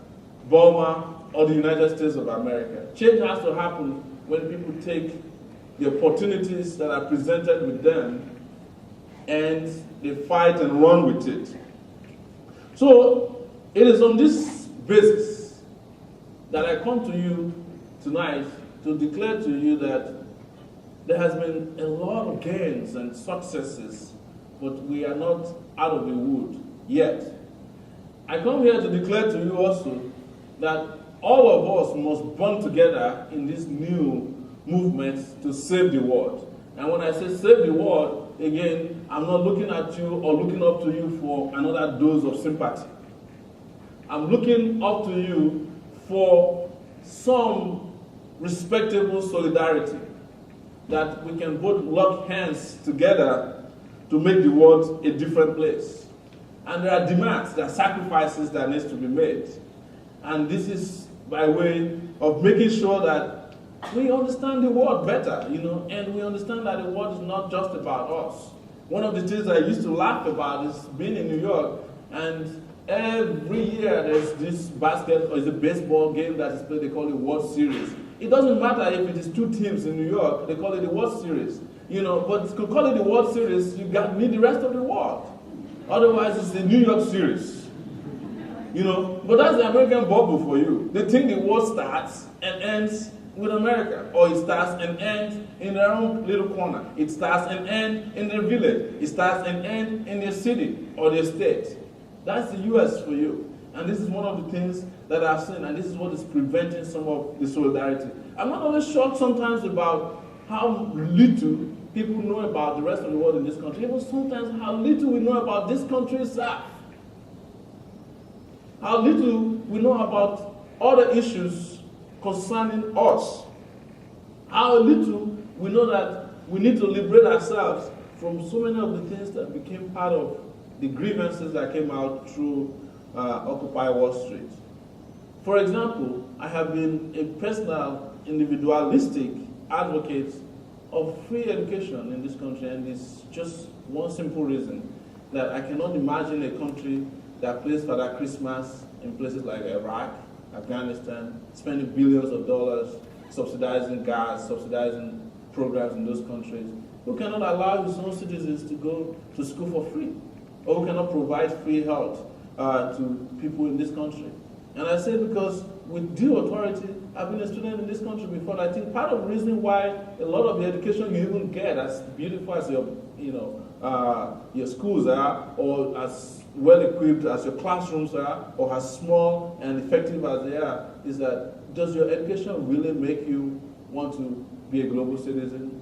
Burma, or the United States of America. Change has to happen when people take the opportunities that are presented with them and they fight and run with it. So, it is on this basis that I come to you tonight to declare to you that there has been a lot of gains and successes, but we are not out of the wood yet. I come here to declare to you also that all of us must bond together in this new movement to save the world. And when I say save the world, again, I'm not looking at you or looking up to you for another dose of sympathy. I'm looking up to you for some respectable solidarity, that we can both lock hands together to make the world a different place. And there are demands, there are sacrifices that needs to be made. And this is by way of making sure that we understand the world better, and we understand that the world is not just about us. One of the things I used to laugh about is being in New York, and every year there's this basket or it's a baseball game that is played, they call it World Series. It doesn't matter if it is two teams in New York, they call it the World Series. But to call it the World Series, you need the rest of the world. Otherwise, it's the New York Series. But that's the American bubble for you. They think the world starts and ends with America, or it starts and ends in their own little corner. It starts and ends in their village. It starts and ends in their city or their state. That's the US for you. And this is one of the things that I've seen, and this is what is preventing some of the solidarity. I'm not always shocked sometimes about how little people know about the rest of the world in this country, even sometimes how little we know about this country itself. How little we know about other issues concerning us. How little we know that we need to liberate ourselves from so many of the things that became part of the grievances that came out through Occupy Wall Street. For example, I have been a personal, individualistic advocate of free education in this country, and it's just one simple reason, that I cannot imagine a country that plays Father Christmas in places like Iraq, Afghanistan, spending billions of dollars subsidizing gas, subsidizing programs in those countries, who cannot allow his own citizens to go to school for free, or who cannot provide free health to people in this country. And I say because with due authority, I've been a student in this country before, and I think part of the reason why a lot of the education you even get, as beautiful as your schools are, or as well equipped as your classrooms are, or as small and effective as they are, is that does your education really make you want to be a global citizen?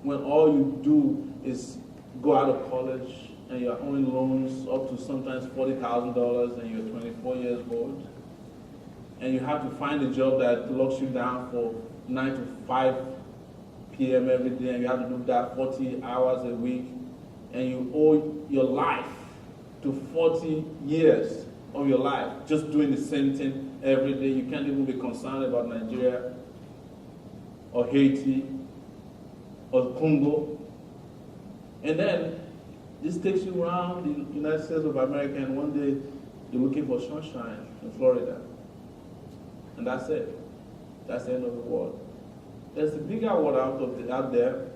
When all you do is go out of college and you're owing loans up to sometimes $40,000 and you're 24 years old, and you have to find a job that locks you down for 9 to 5 p.m. every day, and you have to do that 40 hours a week, and you owe your life to 40 years of your life just doing the same thing every day. You can't even be concerned about Nigeria or Haiti or Congo. And then this takes you around the United States of America, and one day you're looking for sunshine in Florida. And that's it. That's the end of the world. There's a bigger world out there,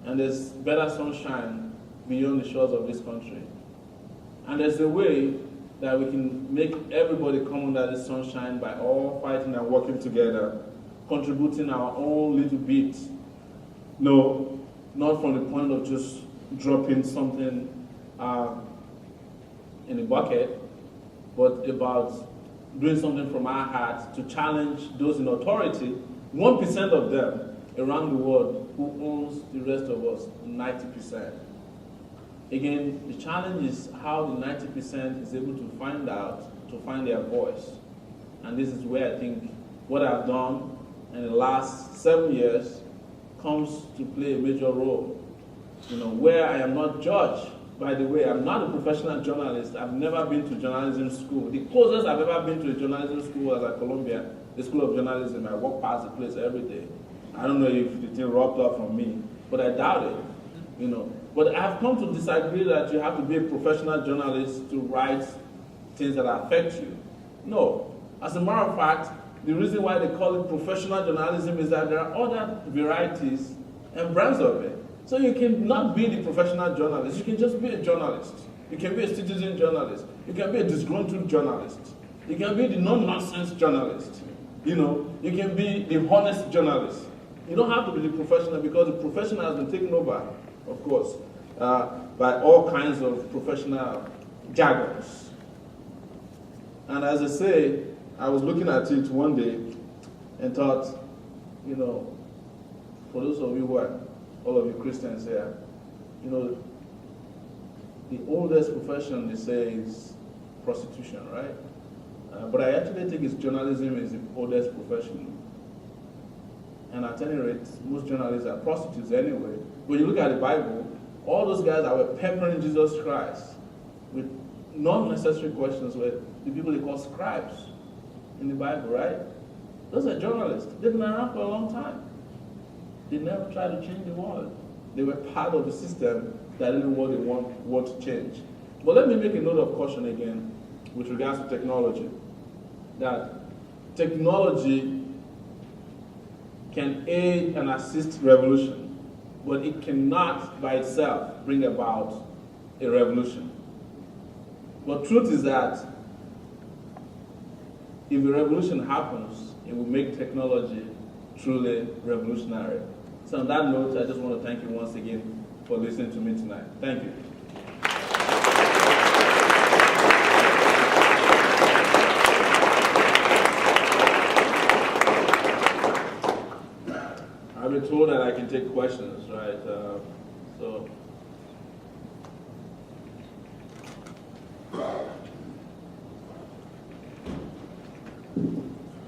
and there's better sunshine beyond the shores of this country. And there's a way that we can make everybody come under the sunshine by all fighting and working together, contributing our own little bit. No, not from the point of just dropping something in a bucket, but about doing something from our hearts to challenge those in authority, 1% of them around the world who owns the rest of us, 90%. Again, the challenge is how the 90% is able to find their voice. And this is where I think what I've done in the last 7 years comes to play a major role. Where I am not judged. By the way, I'm not a professional journalist. I've never been to journalism school. The closest I've ever been to a journalism school was at Columbia, the School of Journalism. I walk past the place every day. I don't know if the thing rubbed off from me, but I doubt it. But I've come to disagree that you have to be a professional journalist to write things that affect you. No. As a matter of fact, the reason why they call it professional journalism is that there are other varieties and brands of it. So you can not be the professional journalist, you can just be a journalist. You can be a citizen journalist. You can be a disgruntled journalist. You can be the no-nonsense journalist. You can be the honest journalist. You don't have to be the professional, because the professional has been taken over, of course, by all kinds of professional jargons. And as I say, I was looking at it one day and thought, for those of you who are, all of you Christians here, the oldest profession, they say, is prostitution, right? But I actually think journalism is the oldest profession. And at any rate, most journalists are prostitutes anyway. When you look at the Bible, all those guys that were peppering Jesus Christ with non-necessary questions were the people they call scribes in the Bible, right? Those are journalists. They've been around for a long time. They never tried to change the world. They were part of the system that didn't what they want to change. But let me make a note of caution again with regards to technology. That technology can aid and assist revolution, but it cannot by itself bring about a revolution. But truth is that if a revolution happens, it will make technology truly revolutionary. So on that note, I just want to thank you once again for listening to me tonight. Thank you. I've been told that I can take questions, right? So.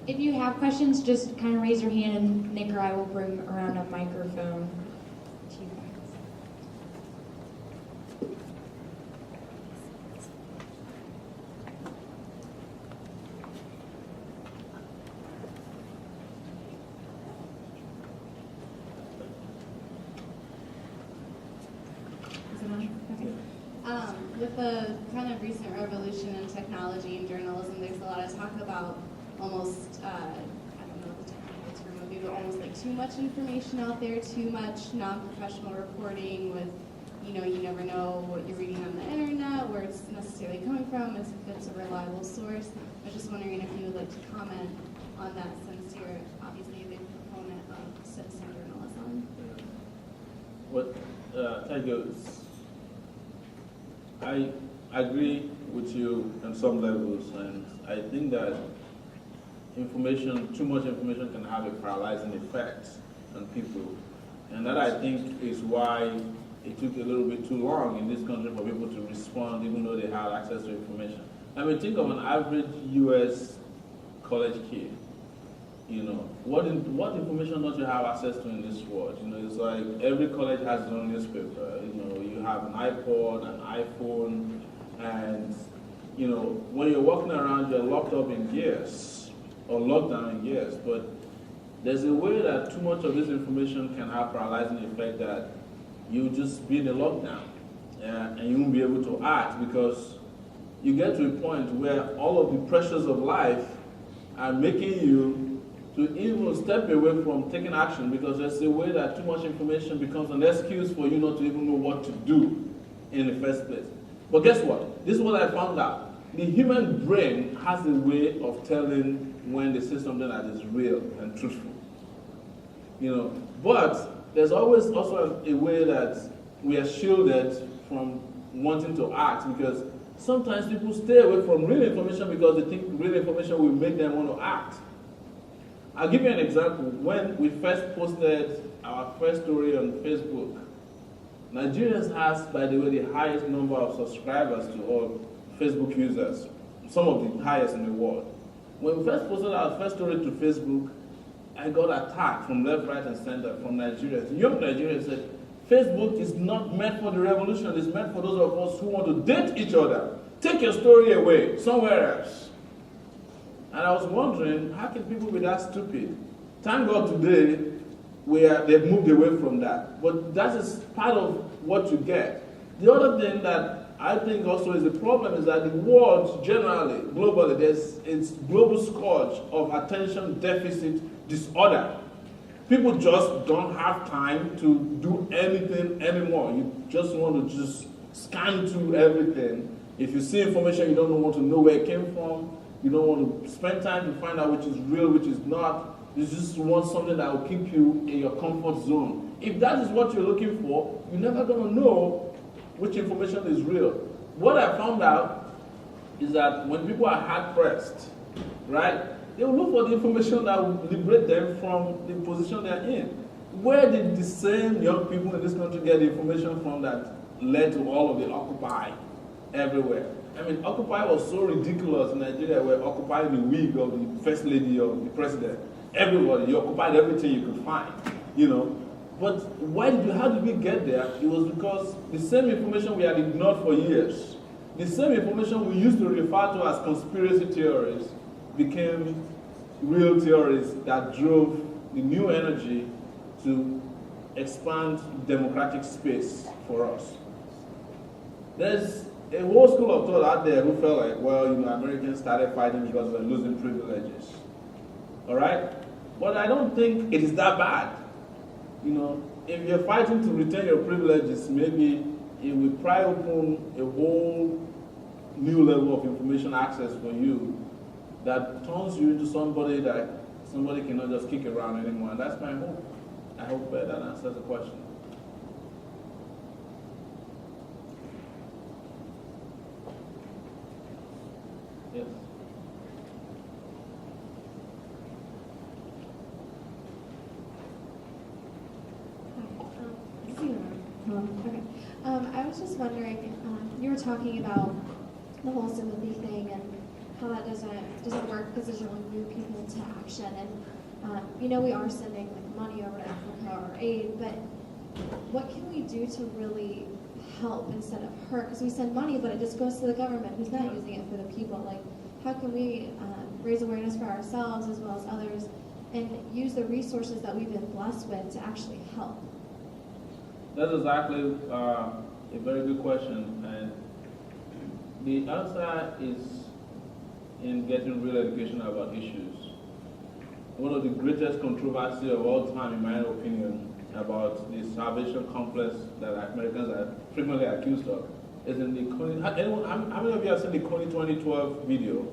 If you have questions, just kind of raise your hand and Nick or I will bring around a microphone to you With the kind of recent revolution in technology and journalism, there's a lot of talk about almost, I don't know the term would be, but almost like too much information out there, too much non-professional reporting with, you never know what you're reading on the internet, where it's necessarily coming from, as if it's a reliable source. I was just wondering if you would like to comment on that, since you're obviously a big proponent of citizen journalism. Thank you. I agree with you on some levels, and I think that too much information can have a paralyzing effect on people. And that, I think, is why it took a little bit too long in this country for people to respond, even though they had access to information. I mean, think of an average U.S. college kid. What information don't you have access to in this world? It's like every college has its own newspaper. You have an iPod, an iPhone, and when you're walking around, you're locked up in gears, or locked down in gears. But there's a way that too much of this information can have paralyzing effect, that you just be in a lockdown, and you won't be able to act, because you get to a point where all of the pressures of life are making you to even step away from taking action, because there's a way that too much information becomes an excuse for you not to even know what to do in the first place. But guess what? This is what I found out. The human brain has a way of telling when they say something that is real and truthful. But there's always also a way that we are shielded from wanting to act, because sometimes people stay away from real information because they think real information will make them want to act. I'll give you an example. When we first posted our first story on Facebook, Nigerians has, by the way, the highest number of subscribers to all Facebook users, some of the highest in the world. When we first posted our first story to Facebook, I got attacked from left, right, and center from Nigerians. Young Nigerians said, Facebook is not meant for the revolution, it's meant for those of us who want to date each other. Take your story away, somewhere else. And I was wondering, how can people be that stupid? Thank God today, they've moved away from that. But that is part of what you get. The other thing that I think also is the problem is that the world generally, globally, it's global scourge of attention deficit disorder. People just don't have time to do anything anymore. You just want to just scan through everything. If you see information, you don't want to know where it came from. You don't want to spend time to find out which is real, which is not. You just want something that will keep you in your comfort zone. If that is what you're looking for, you're never going to know which information is real. What I found out is that when people are hard-pressed, right, they will look for the information that will liberate them from the position they're in. Where did the same young people in this country get the information from that led to all of the Occupy everywhere? I mean, Occupy was so ridiculous in Nigeria, where occupying the wig of the first lady of the president. Everybody, you occupied everything you could find, But how did we get there? It was because the same information we had ignored for years, the same information we used to refer to as conspiracy theories, became real theories that drove the new energy to expand democratic space for us. There's a whole school of thought out there who felt like, Americans started fighting because we're losing privileges. All right? But I don't think it is that bad. If you're fighting to retain your privileges, maybe it will pry open a whole new level of information access for you that turns you into somebody that somebody cannot just kick around anymore. And that's my hope. I hope that answers the question. Yes. Hello. Okay. I was just wondering, you were talking about the whole sympathy thing and how that doesn't work because it doesn't really move people to action. And we are sending money over to Africa or aid, but what can we do to really help instead of hurt? Because we send money, but it just goes to the government who's not using it for the people. Like, how can we raise awareness for ourselves as well as others and use the resources that we've been blessed with to actually help? That's exactly a very good question, and the answer is in getting real education about issues. One of the greatest controversies of all time, in my opinion, about the salvation complex that Americans are frequently accused of is in the how many of you have seen the Coney 2012 video?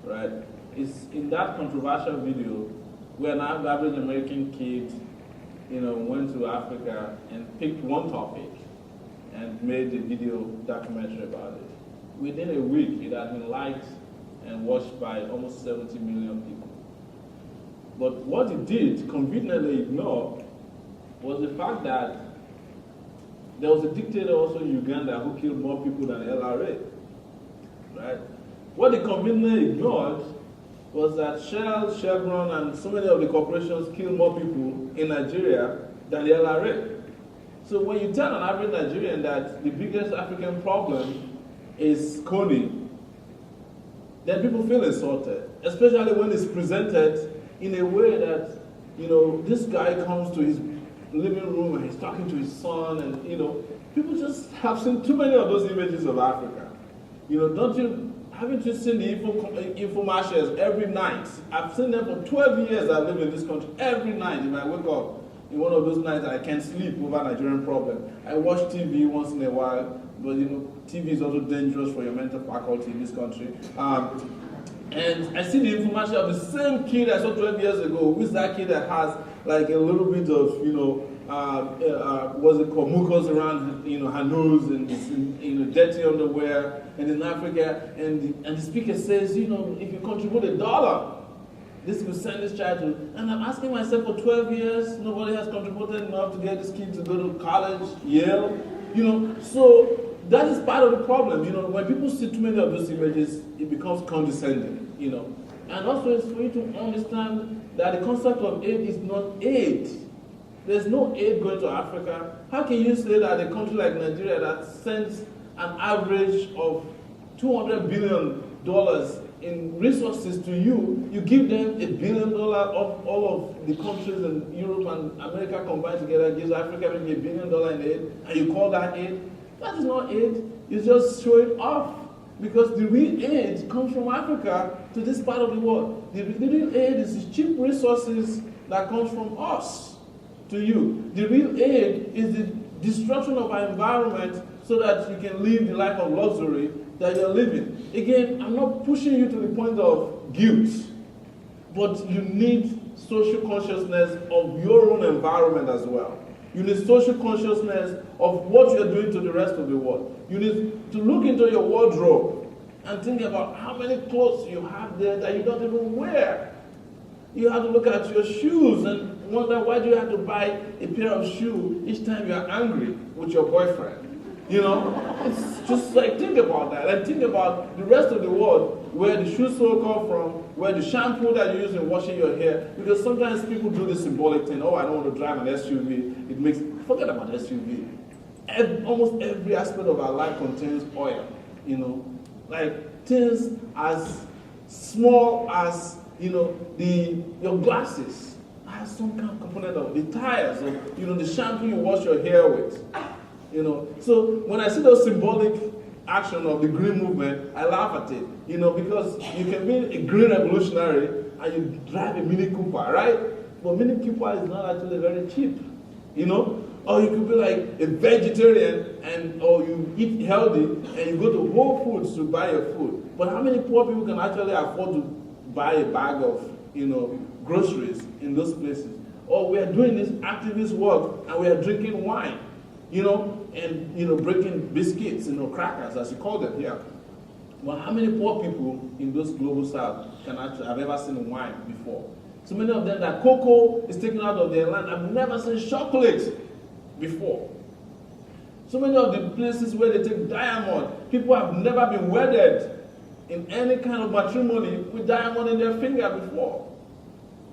Right? It's in that controversial video where an average American kid, went to Africa and picked one topic and made a video documentary about it. Within a week, it had been liked and watched by almost 70 million people. But what it did conveniently ignore was the fact that there was a dictator also in Uganda who killed more people than the LRA. Right? What it conveniently ignored was that Shell, Chevron, and so many of the corporations killed more people in Nigeria than the LRA. So when you tell an average Nigerian that the biggest African problem is Coney, then people feel insulted, especially when it's presented in a way that, this guy comes to his living room and he's talking to his son, and, people just have seen too many of those images of Africa. Haven't you seen the infomercials every night? I've seen them for 12 years. I've lived in this country. Every night, if I wake up in one of those nights and I can't sleep over Nigerian problem, I watch TV once in a while, but TV is also dangerous for your mental faculty in this country. And I see the infomercial of the same kid I saw 12 years ago. Who's that kid that has like a little bit of, what's it called, mucus around, her nose, and dirty underwear, and in Africa, and the speaker says, if you contribute $1, this will send this child to, and I'm asking myself, for 12 years, nobody has contributed enough to get this kid to go to college, Yale, so that is part of the problem. When people see too many of those images, it becomes condescending, And also it's for you to understand that the concept of aid is not aid. There's no aid going to Africa. How can you say that a country like Nigeria that sends an average of $200 billion in resources to you, you give them $1 billion of all of the countries in Europe and America combined together, gives Africa maybe $1 billion in aid, and you call that aid? That is not aid. It's just showing off. Because the real aid comes from Africa to this part of the world. The real aid is the cheap resources that comes from us to you. The real aid is the destruction of our environment so that you can live the life of luxury that you're living. Again, I'm not pushing you to the point of guilt, but you need social consciousness of your own environment as well. You need social consciousness of what you're doing to the rest of the world. You need to look into your wardrobe and think about how many clothes you have there that you don't even wear. You have to look at your shoes and wonder, why do you have to buy a pair of shoes each time you're angry with your boyfriend? It's just like, think about that, and think about the rest of the world, where the shoe sole come from, where the shampoo that you use in washing your hair, because sometimes people do this symbolic thing, I don't want to drive an SUV, forget about SUV. Almost every aspect of our life contains oil, like things as small as, your glasses has some kind of component of the tires, or, the shampoo you wash your hair with. So when I see those symbolic action of the green movement, I laugh at it, because you can be a green revolutionary and you drive a Mini Cooper, right? But Mini Cooper is not actually very cheap, Or you could be like a vegetarian or you eat healthy and you go to Whole Foods to buy your food. But how many poor people can actually afford to buy a bag of, groceries in those places? Or we are doing this activist work and we are drinking wine, and breaking biscuits, crackers, as you call them here. Well, how many poor people in those global south can actually have ever seen wine before? So many of them that cocoa is taken out of their land have never seen chocolate before. So many of the places where they take diamond, people have never been wedded in any kind of matrimony with diamond in their finger before.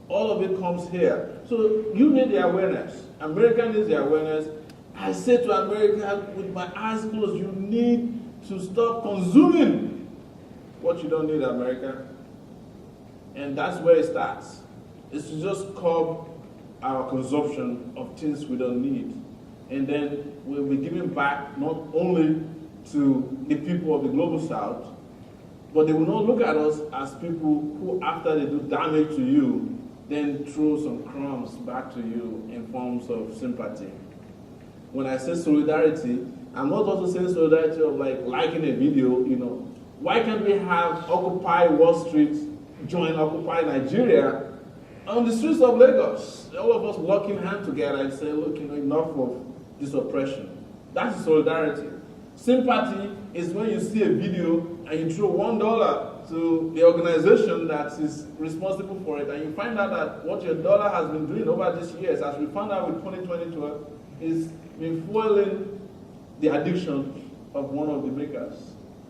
All of it comes here. So you need the awareness. America needs the awareness. I say to America with my eyes closed, you need to stop consuming what you don't need, America. And that's where it starts. It's to just curb our consumption of things we don't need. and then we'll be giving back not only to the people of the global south, but they will not look at us as people who, after they do damage to you, then throw some crumbs back to you in forms of sympathy. When I say solidarity, I'm not also saying solidarity of like liking a video, you know. Why can't we have Occupy Wall Street join Occupy Nigeria on the streets of Lagos? All of us working hand together and say, look, you know, enough of this oppression. That's solidarity. Sympathy is when you see a video and you throw $1 to the organization that is responsible for it, and you find out that what your dollar has been doing over these years, as we found out with 2020, is been fueling the addiction of one of the makers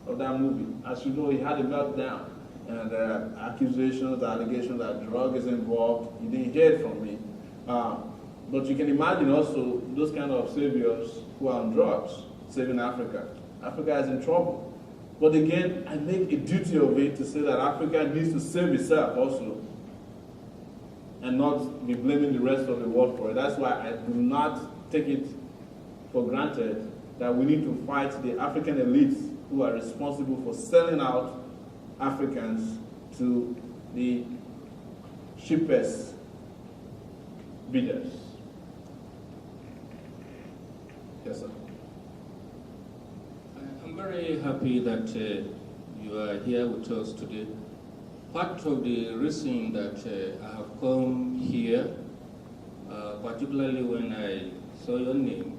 of that movie. As you know, he had a meltdown, and accusations, allegations that drug is involved. You didn't hear it from me. But you can imagine also those kind of saviors who are on drugs, saving Africa. Africa is in trouble. But again, I make a duty of it to say that Africa needs to save itself also, and not be blaming the rest of the world for it. That's why I do not take it for granted that we need to fight the African elites who are responsible for selling out Africans to the cheapest bidders. Yes, sir. I'm very happy that you are here with us today. Part of the reason that I have come here, particularly when I saw your name,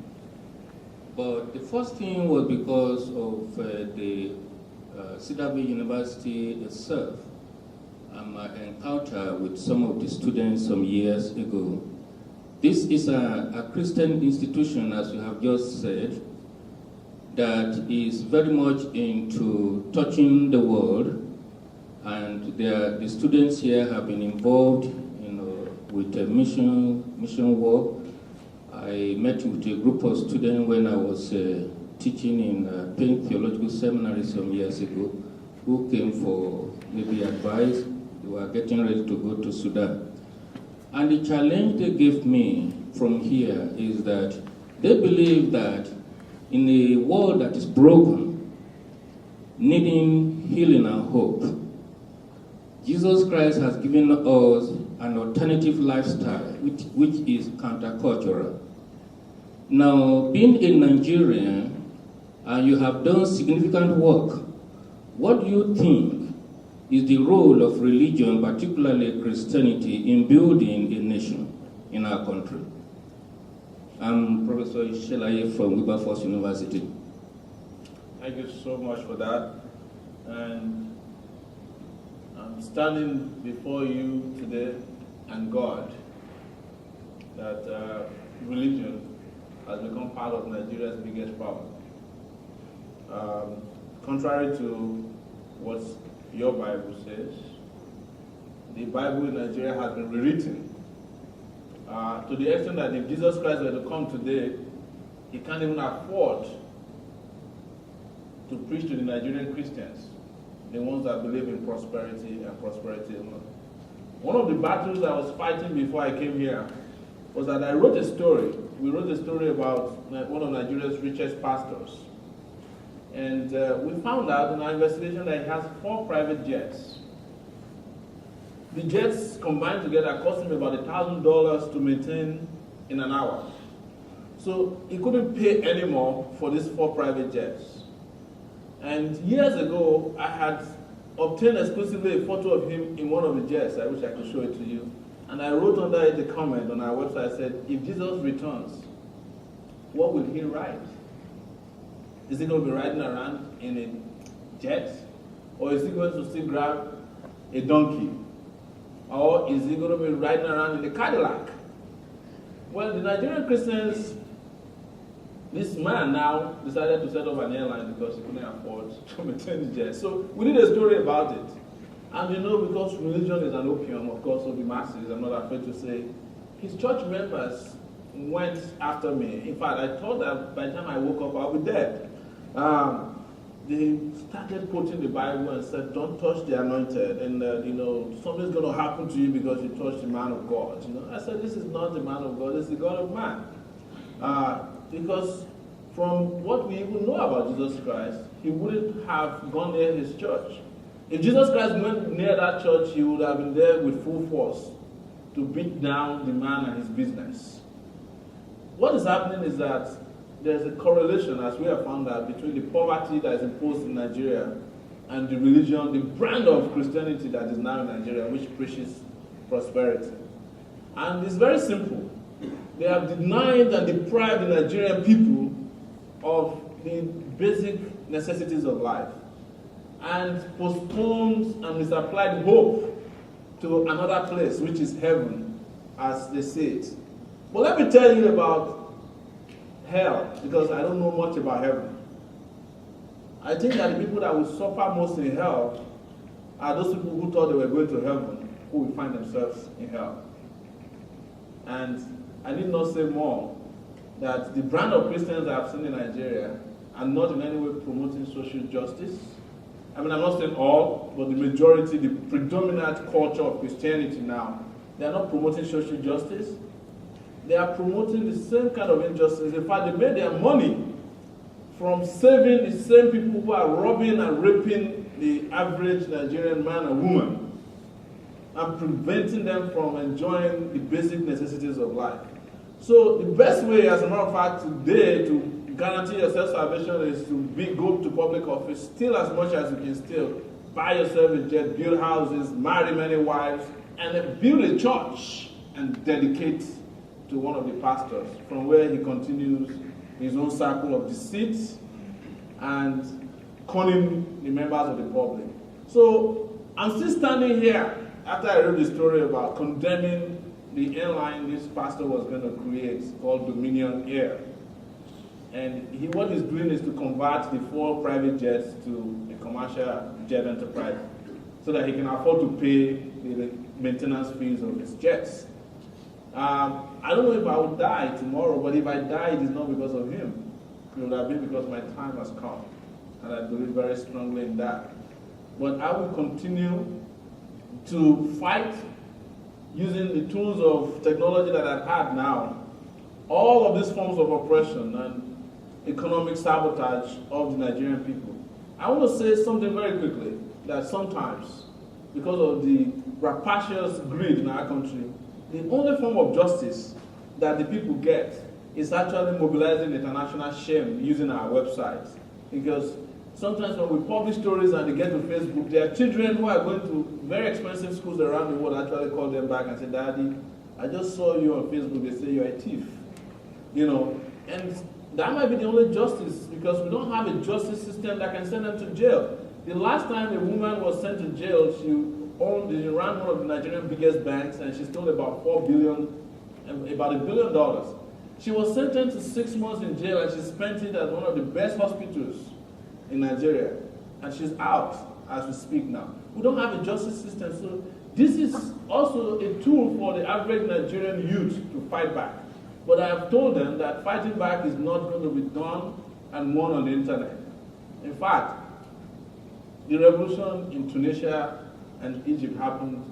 but the first thing was because of the Cedarville University itself, my encounter with some of the students some years ago. This is a Christian institution, as you have just said, that is very much into touching the world, and the students here have been involved, you know, with mission work. I met with a group of students when I was teaching in Penn Theological Seminary some years ago, who came for maybe advice. They were getting ready to go to Sudan. And the challenge they gave me from here is that they believe that in a world that is broken, needing healing and hope, Jesus Christ has given us an alternative lifestyle, which is countercultural. Now, being a Nigerian, and you have done significant work, what do you think is the role of religion, particularly Christianity, in building a nation in our country? I'm Professor Shelaye from Wilberforce University. Thank you so much for that. And I'm standing before you today and God that religion has become part of Nigeria's biggest problem. Contrary to what your Bible says, the Bible in Nigeria has been rewritten to the extent that if Jesus Christ were to come today, he can't even afford to preach to the Nigerian Christians, the ones that believe in prosperity and prosperity alone. One of the battles I was fighting before I came here was that I wrote a story. We wrote a story about one of Nigeria's richest pastors. And we found out in our investigation that he has 4 private jets. The jets combined together cost him about $1,000 to maintain in an hour. So he couldn't pay anymore for these 4 private jets. And years ago, I had obtained exclusively a photo of him in one of the jets. I wish I could show it to you. And I wrote under it a comment on our website. I said, if Jesus returns, what will he ride? Is he going to be riding around in a jet? Or is he going to still grab a donkey? Or is he going to be riding around in a Cadillac? Well, the Nigerian Christians, this man now decided to set up an airline because he couldn't afford to maintain the jet. So we did a story about it. And you know, because religion is an opium, of course, of the masses, I'm not afraid to say, his church members went after me. In fact, I thought that by the time I woke up, I'll be dead. They started quoting the Bible and said, don't touch the anointed, and you know, something's going to happen to you because you touched the man of God. You know, I said, this is not the man of God, this is the God of man. because from what we even know about Jesus Christ, he wouldn't have gone near his church. If Jesus Christ went near that church, he would have been there with full force to beat down the man and his business. What is happening is that there's a correlation, as we have found out, between the poverty that is imposed in Nigeria and the religion, the brand of Christianity that is now in Nigeria, which preaches prosperity. And it's very simple. They have denied and deprived the Nigerian people of the basic necessities of life and postponed and misapplied hope to another place, which is heaven, as they say it. But let me tell you about hell, because I don't know much about heaven. I think that the people that will suffer most in hell are those people who thought they were going to heaven, who will find themselves in hell. And I need not say more that the brand of Christians that I've seen in Nigeria are not in any way promoting social justice. I mean, I'm not saying all, but the majority, the predominant culture of Christianity now, they are not promoting social justice. They are promoting the same kind of injustice. In fact, they made their money from saving the same people who are robbing and raping the average Nigerian man and woman and preventing them from enjoying the basic necessities of life. So the best way, as a matter of fact, today to guarantee yourself salvation is to go to public office, steal as much as you can steal, buy yourself a jet, build houses, marry many wives, and then build a church and dedicate to one of the pastors, from where he continues his own circle of deceit and conning the members of the public. So I'm still standing here after I read the story about condemning the airline this pastor was going to create called Dominion Air. And what he's doing is to convert the 4 private jets to a commercial jet enterprise so that he can afford to pay the maintenance fees of his jets. I don't know if I will die tomorrow, but if I die, it is not because of him. It would have been because my time has come. And I believe very strongly in that. But I will continue to fight using the tools of technology that I've had now, all of these forms of oppression and economic sabotage of the Nigerian people. I want to say something very quickly, that sometimes, because of the rapacious greed in our country, the only form of justice that the people get is actually mobilizing international shame using our websites. Because sometimes when we publish stories and they get to Facebook, there are children who are going to very expensive schools around the world actually call them back and say, "Daddy, I just saw you on Facebook, they say you're a thief." You know, and that might be the only justice, because we don't have a justice system that can send them to jail. The last time a woman was sent to jail, she ran one of the Nigerian biggest banks, and she stole about $1 billion. She was sentenced to 6 months in jail, and she spent it at one of the best hospitals in Nigeria. And she's out as we speak now. We don't have a justice system, so this is also a tool for the average Nigerian youth to fight back. But I have told them that fighting back is not going to be done and won on the internet. In fact, the revolution in Tunisia and Egypt happened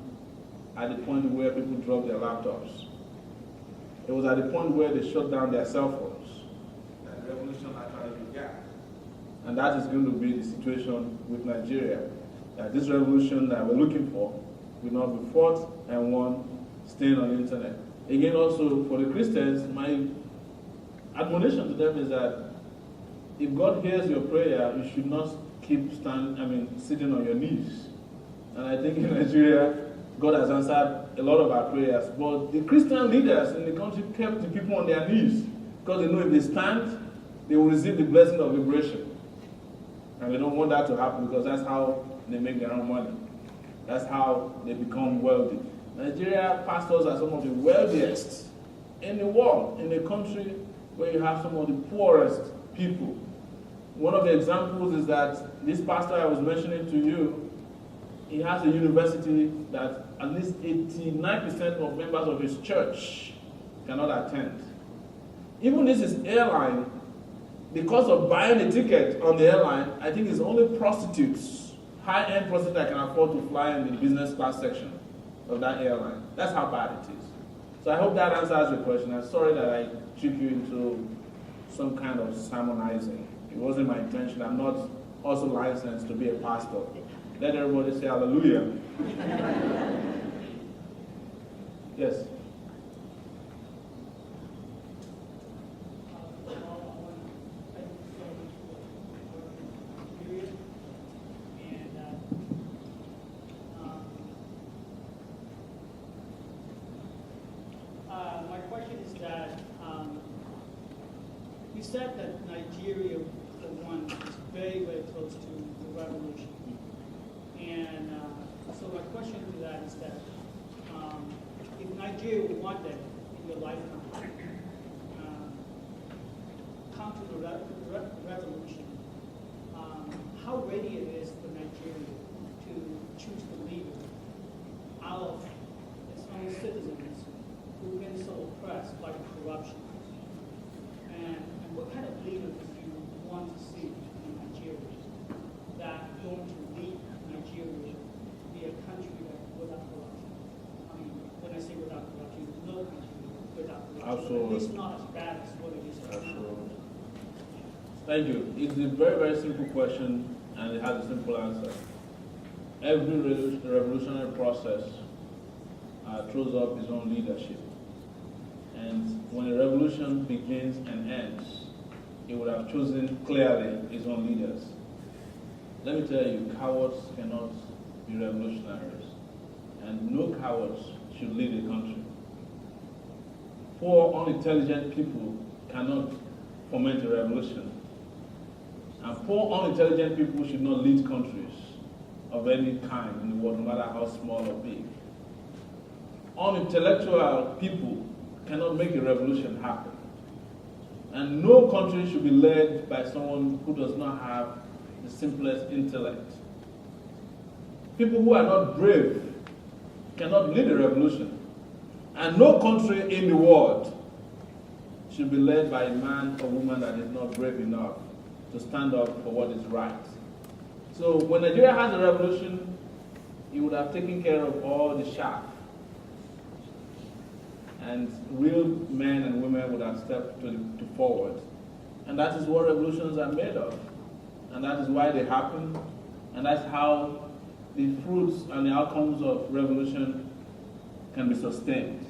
at the point where people dropped their laptops. It was at the point where they shut down their cell phones that the revolution actually began. And that is going to be the situation with Nigeria. That this revolution that we're looking for will not be fought and won staying on the internet. Again, also for the Christians, my admonition to them is that if God hears your prayer, you should not keep sitting on your knees. And I think in Nigeria, God has answered a lot of our prayers. But the Christian leaders in the country kept the people on their knees, because they know if they stand, they will receive the blessing of liberation. And they don't want that to happen, because that's how they make their own money. That's how they become wealthy. Nigeria pastors are some of the wealthiest in the world, in a country where you have some of the poorest people. One of the examples is that this pastor I was mentioning to you, he has a university that at least 89% of members of his church cannot attend. Even this is airline, the cost of buying a ticket on the airline, I think it's only prostitutes, high-end prostitutes that can afford to fly in the business class section of that airline. That's how bad it is. So I hope that answers your question. I'm sorry that I tricked you into some kind of sermonizing. It wasn't my intention. I'm not also licensed to be a pastor. Let everybody say hallelujah. Yes. My question is that you said that Nigeria, for one, is very, very close to the revolution. And so my question to that is that if Nigeria one day in your lifetime come to the revolution, how ready it is for Nigeria to choose the leader out of its own citizens who've been so oppressed by corruption? And what kind of leader do you want to see in Nigeria that going to lead Nigeria to be a country that without corruption? I mean, when I say without corruption, no country without corruption. Absolutely. At least not as bad as what it is right now. Absolutely. Thank you. It's a very, very simple question, and it has a simple answer. Every revolutionary process throws up its own leadership. And when a revolution begins and ends, it would have chosen clearly its own leaders. Let me tell you, cowards cannot be revolutionaries, and no cowards should lead a country. Poor, unintelligent people cannot foment a revolution, and poor, unintelligent people should not lead countries of any kind in the world, no matter how small or big. Unintellectual people cannot make a revolution happen. And no country should be led by someone who does not have the simplest intellect. People who are not brave cannot lead a revolution. And no country in the world should be led by a man or woman that is not brave enough to stand up for what is right. So when Nigeria has a revolution, it would have taken care of all the chaff. And real men and women would have stepped to forward. And that is what revolutions are made of. And that is why they happen. And that's how the fruits and the outcomes of revolution can be sustained.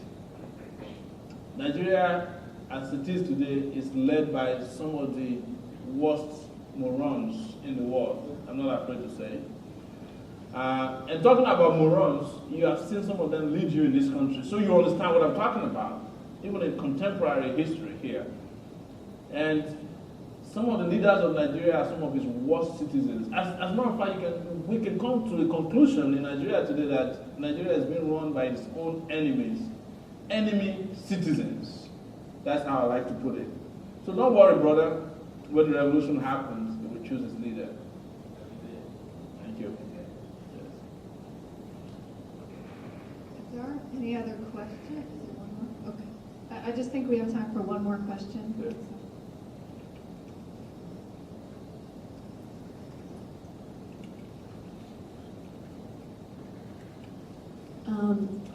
Nigeria, as it is today, is led by some of the worst morons in the world. I'm not afraid to say it. And talking about morons, you have seen some of them lead you in this country, so you understand what I'm talking about, even in contemporary history here. And some of the leaders of Nigeria are some of its worst citizens. As a matter of fact, we can come to the conclusion in Nigeria today that Nigeria is being run by its own enemies, enemy citizens. That's how I like to put it. So don't worry, brother. When the revolution happens, it will choose its leader. Thank you. There aren't any other questions? Is there one more? Okay. I just think we have time for one more question. Yeah.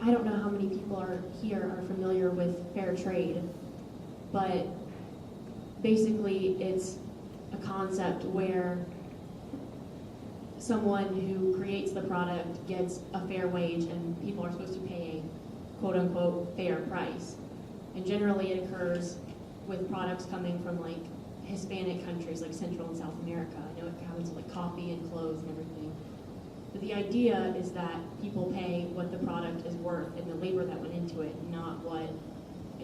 I don't know how many people here are familiar with fair trade, but basically it's a concept where someone who creates the product gets a fair wage and people are supposed to pay a quote-unquote fair price. And generally it occurs with products coming from like Hispanic countries like Central and South America. I know it happens with like coffee and clothes and everything. But the idea is that people pay what the product is worth and the labor that went into it, not what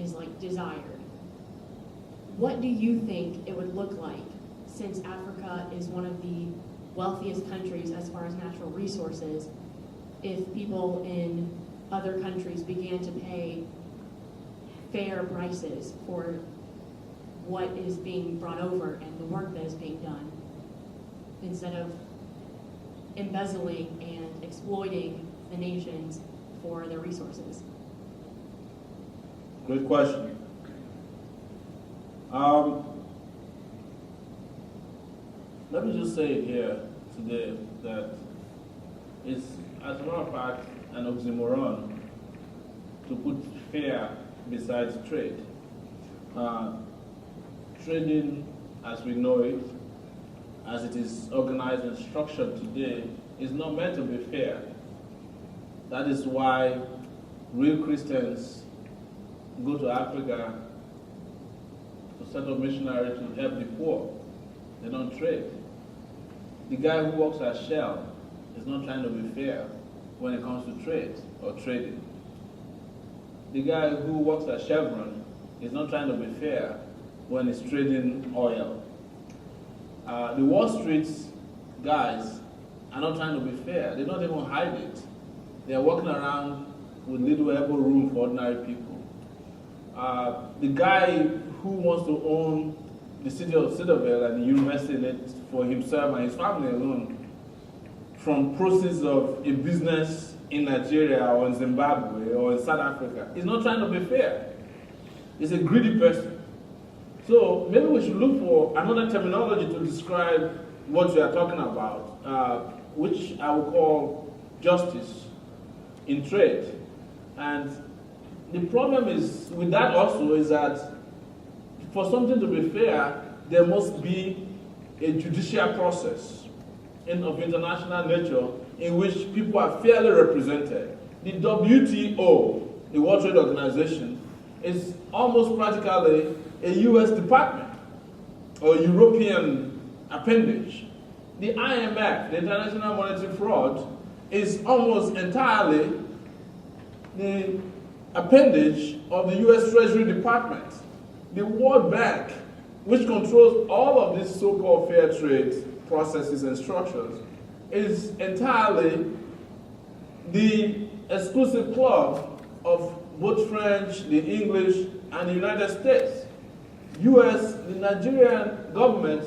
is like desired. What do you think it would look like, since Africa is one of the wealthiest countries as far as natural resources, if people in other countries began to pay fair prices for what is being brought over and the work that is being done, instead of embezzling and exploiting the nations for their resources? Good question. Let me just say it here today that it's, as a matter of fact, an oxymoron to put fair besides trade. trading as we know it, as it is organized and structured today, is not meant to be fair. That is why real Christians go to Africa to set up missionaries to help the poor. They don't trade. The guy who works at Shell is not trying to be fair when it comes to trade or trading. The guy who works at Chevron is not trying to be fair when he's trading oil. The Wall Street guys are not trying to be fair. They don't even hide it. They are walking around with little elbow room for ordinary people. The guy who wants to own the city of Cedarville and the university in it for himself and his family alone, from proceeds of a business in Nigeria or in Zimbabwe or in South Africa, is not trying to be fair. He's a greedy person. So maybe we should look for another terminology to describe what we are talking about, which I would call justice in trade. And the problem is with that also is that for something to be fair, there must be a judicial process of international nature in which people are fairly represented. The WTO, the World Trade Organization, is almost practically a US department or European appendage. The IMF, the International Monetary Fraud, is almost entirely the appendage of the US Treasury Department. The World Bank, which controls all of these so-called fair trade processes and structures, is entirely the exclusive club of both French, the English, and the United States. the Nigerian government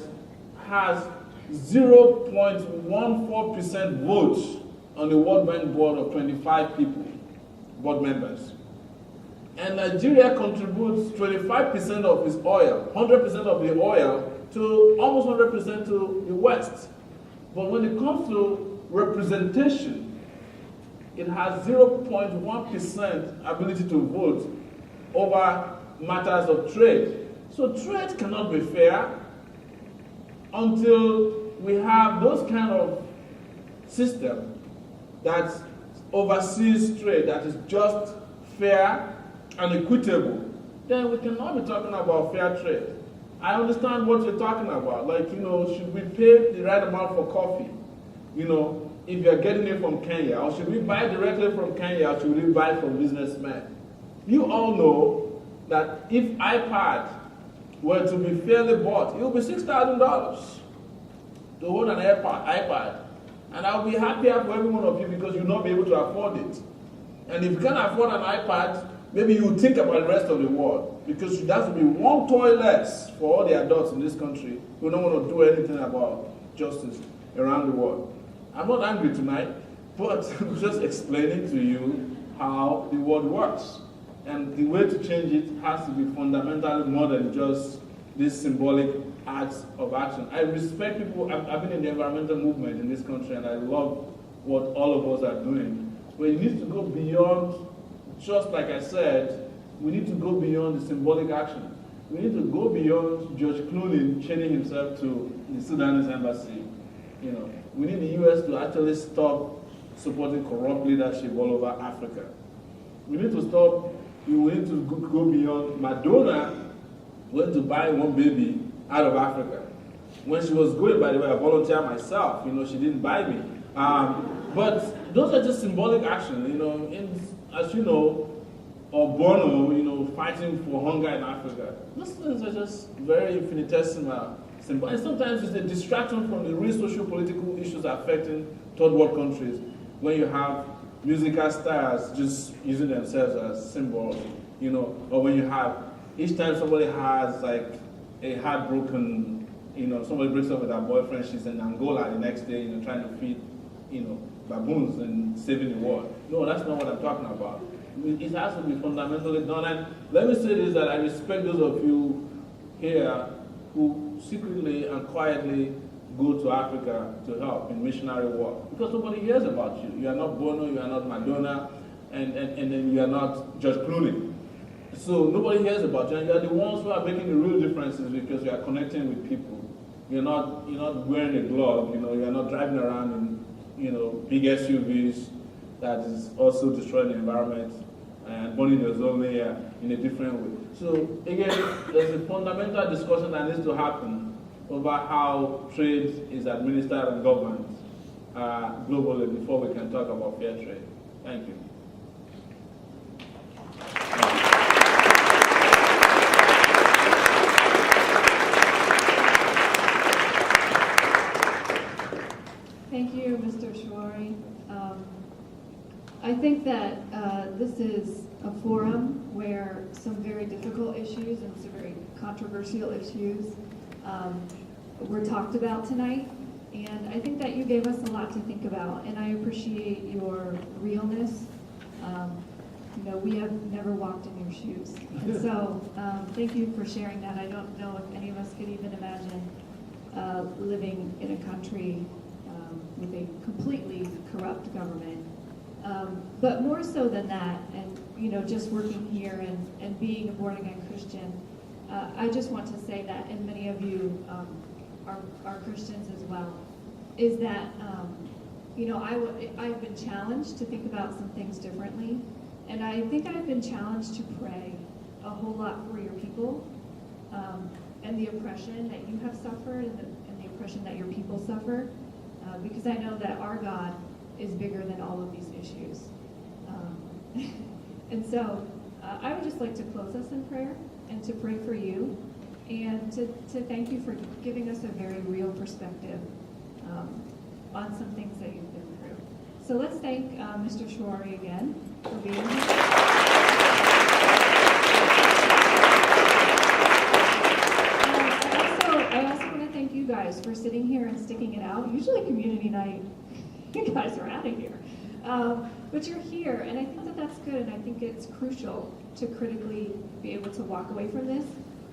has 0.14% vote on the World Bank board of 25 people, board members. And Nigeria contributes 25% of its oil, 100% of the oil, to almost 100% to the West. But when it comes to representation, it has 0.1% ability to vote over matters of trade. So trade cannot be fair until we have those kind of system that oversees trade, that is just, fair, and equitable. Then we cannot be talking about fair trade. I understand what you're talking about. Like, should we pay the right amount for coffee? If you're getting it from Kenya, or should we buy directly from Kenya, or should we buy from businessmen? You all know that if iPad were to be fairly bought, it would be $6,000 to hold an iPad. And I'll be happier for every one of you because you'll not be able to afford it. And if you can't afford an iPad, maybe you think about the rest of the world, because there has to be one toy less for all the adults in this country who don't want to do anything about justice around the world. I'm not angry tonight, but I'm just explaining to you how the world works. And the way to change it has to be fundamentally more than just these symbolic acts of action. I respect people. I've been in the environmental movement in this country, and I love what all of us are doing. But it needs to go beyond, just like I said, we need to go beyond the symbolic action. We need to go beyond George Clooney chaining himself to the Sudanese embassy. We need the U.S. to actually stop supporting corrupt leadership all over Africa. We need to stop. We need to go beyond. Madonna went to buy one baby out of Africa. When she was going, by the way, I volunteered myself. She didn't buy me. But those are just symbolic action. As you know, or Bono, fighting for hunger in Africa. Those things are just very infinitesimal. And sometimes it's a distraction from the real socio-political issues affecting third world countries, when you have musical stars just using themselves as symbols, or when you have, each time somebody has like a heartbroken, somebody breaks up with her boyfriend, she's in Angola the next day, trying to feed, baboons and saving the world. No, that's not what I'm talking about. It has to be fundamentally done. And let me say this, that I respect those of you here who secretly and quietly go to Africa to help in missionary work, because nobody hears about you. You are not Bono, you are not Madonna, and then you are not George Clooney. So nobody hears about you, and you're the ones who are making the real differences because you are connecting with people. You're not wearing a glove, you're not driving around in, big SUVs that is also destroying the environment and burning the ozone layer in a different way. So again, there's a fundamental discussion that needs to happen over how trade is administered and governed globally before we can talk about fair trade. Thank you. Thank you, Mr. Sowore. I think that this is a forum where some very difficult issues and some very controversial issues were talked about tonight. And I think that you gave us a lot to think about, and I appreciate your realness. We have never walked in your shoes. And so thank you for sharing that. I don't know if any of us could even imagine living in a country with a completely corrupt government. But more so than that, and just working here and being a born-again Christian, I just want to say that, and many of you are Christians as well, is that I've been challenged to think about some things differently, and I think I've been challenged to pray a whole lot for your people and the oppression that you have suffered and the oppression that your people suffer. Because I know that our God is bigger than all of these issues. And so I would just like to close us in prayer and to pray for you and to thank you for giving us a very real perspective on some things that you've been through. So let's thank Mr. Sowore again for being here. I also want to thank you guys for sitting here and sticking it out. Usually community night, you guys are out of here. But you're here, and I think that that's good, and I think it's crucial to critically be able to walk away from this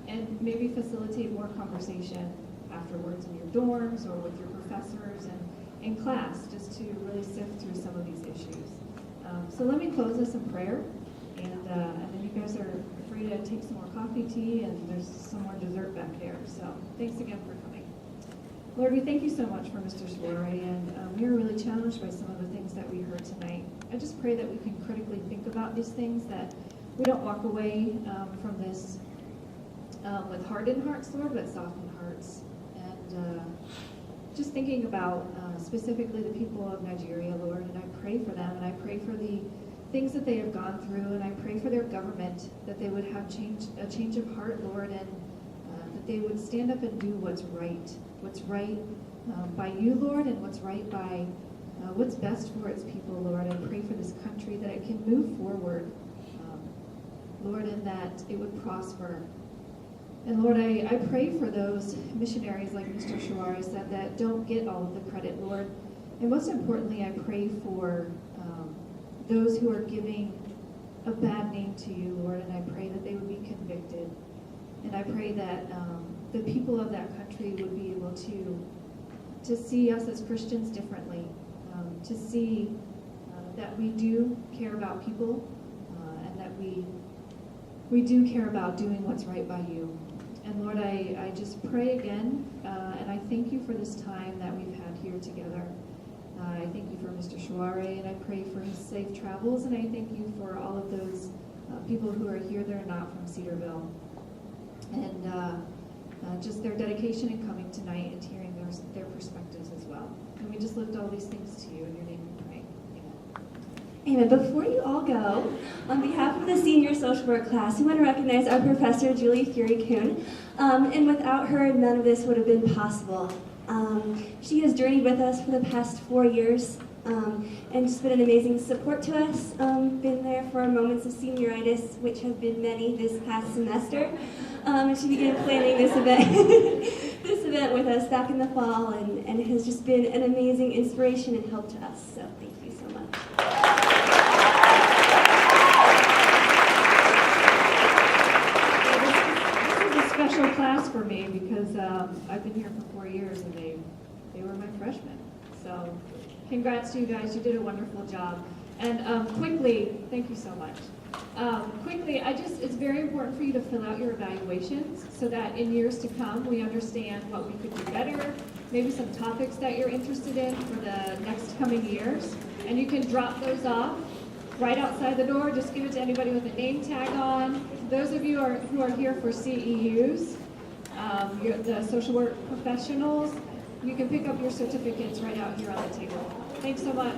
and maybe facilitate more conversation afterwards in your dorms or with your professors and in class, just to really sift through some of these issues. So let me close this in prayer, and then you guys are free to take some more coffee, tea, and there's some more dessert back there. So thanks again for coming. Lord, we thank you so much for Mr. Sowore, and we are really challenged by some of the things that we heard tonight. I just pray that we can critically think about these things, that we don't walk away from this with hardened hearts, Lord, but softened hearts. And just thinking about specifically the people of Nigeria, Lord, and I pray for them, and I pray for the things that they have gone through, and I pray for their government, that they would have a change of heart, Lord, and that they would stand up and do what's right by you, Lord, and what's right by what's best for its people, Lord. I pray for this country that it can move forward, Lord, and that it would prosper. And Lord, I pray for those missionaries like Mr. Sowore said that don't get all of the credit, Lord. And most importantly, I pray for those who are giving a bad name to you, Lord, and I pray that they would be convicted. And I pray that the people of that country would be able to see us as Christians differently, to see that we do care about people, and that we do care about doing what's right by you. And Lord, I just pray again, and I thank you for this time that we've had here together. I thank you for Mr. Sowore, and I pray for his safe travels, and I thank you for all of those people who are here that are not from Cedarville. And just their dedication in coming tonight and hearing their perspectives as well. And we just lift all these things to you. In your name we pray. Amen. Amen. Before you all go, on behalf of the senior social work class, we want to recognize our professor, Julie Fury-Kuhn. And without her, none of this would have been possible. She has journeyed with us for the past 4 years and just been an amazing support to us. Been there for our moments of senioritis, which have been many this past semester. She began planning this event with us back in the fall, and has just been an amazing inspiration and help to us. So thank you so much. This is a special class for me because I've been here for 4 years and they were my freshmen. So congrats to you guys. You did a wonderful job. And quickly, thank you so much. Quickly, it's very important for you to fill out your evaluations so that in years to come, we understand what we could do better, maybe some topics that you're interested in for the next coming years. And you can drop those off right outside the door. Just give it to anybody with a name tag on. Those of you who are here for CEUs, the social work professionals, you can pick up your certificates right out here on the table. Thanks so much.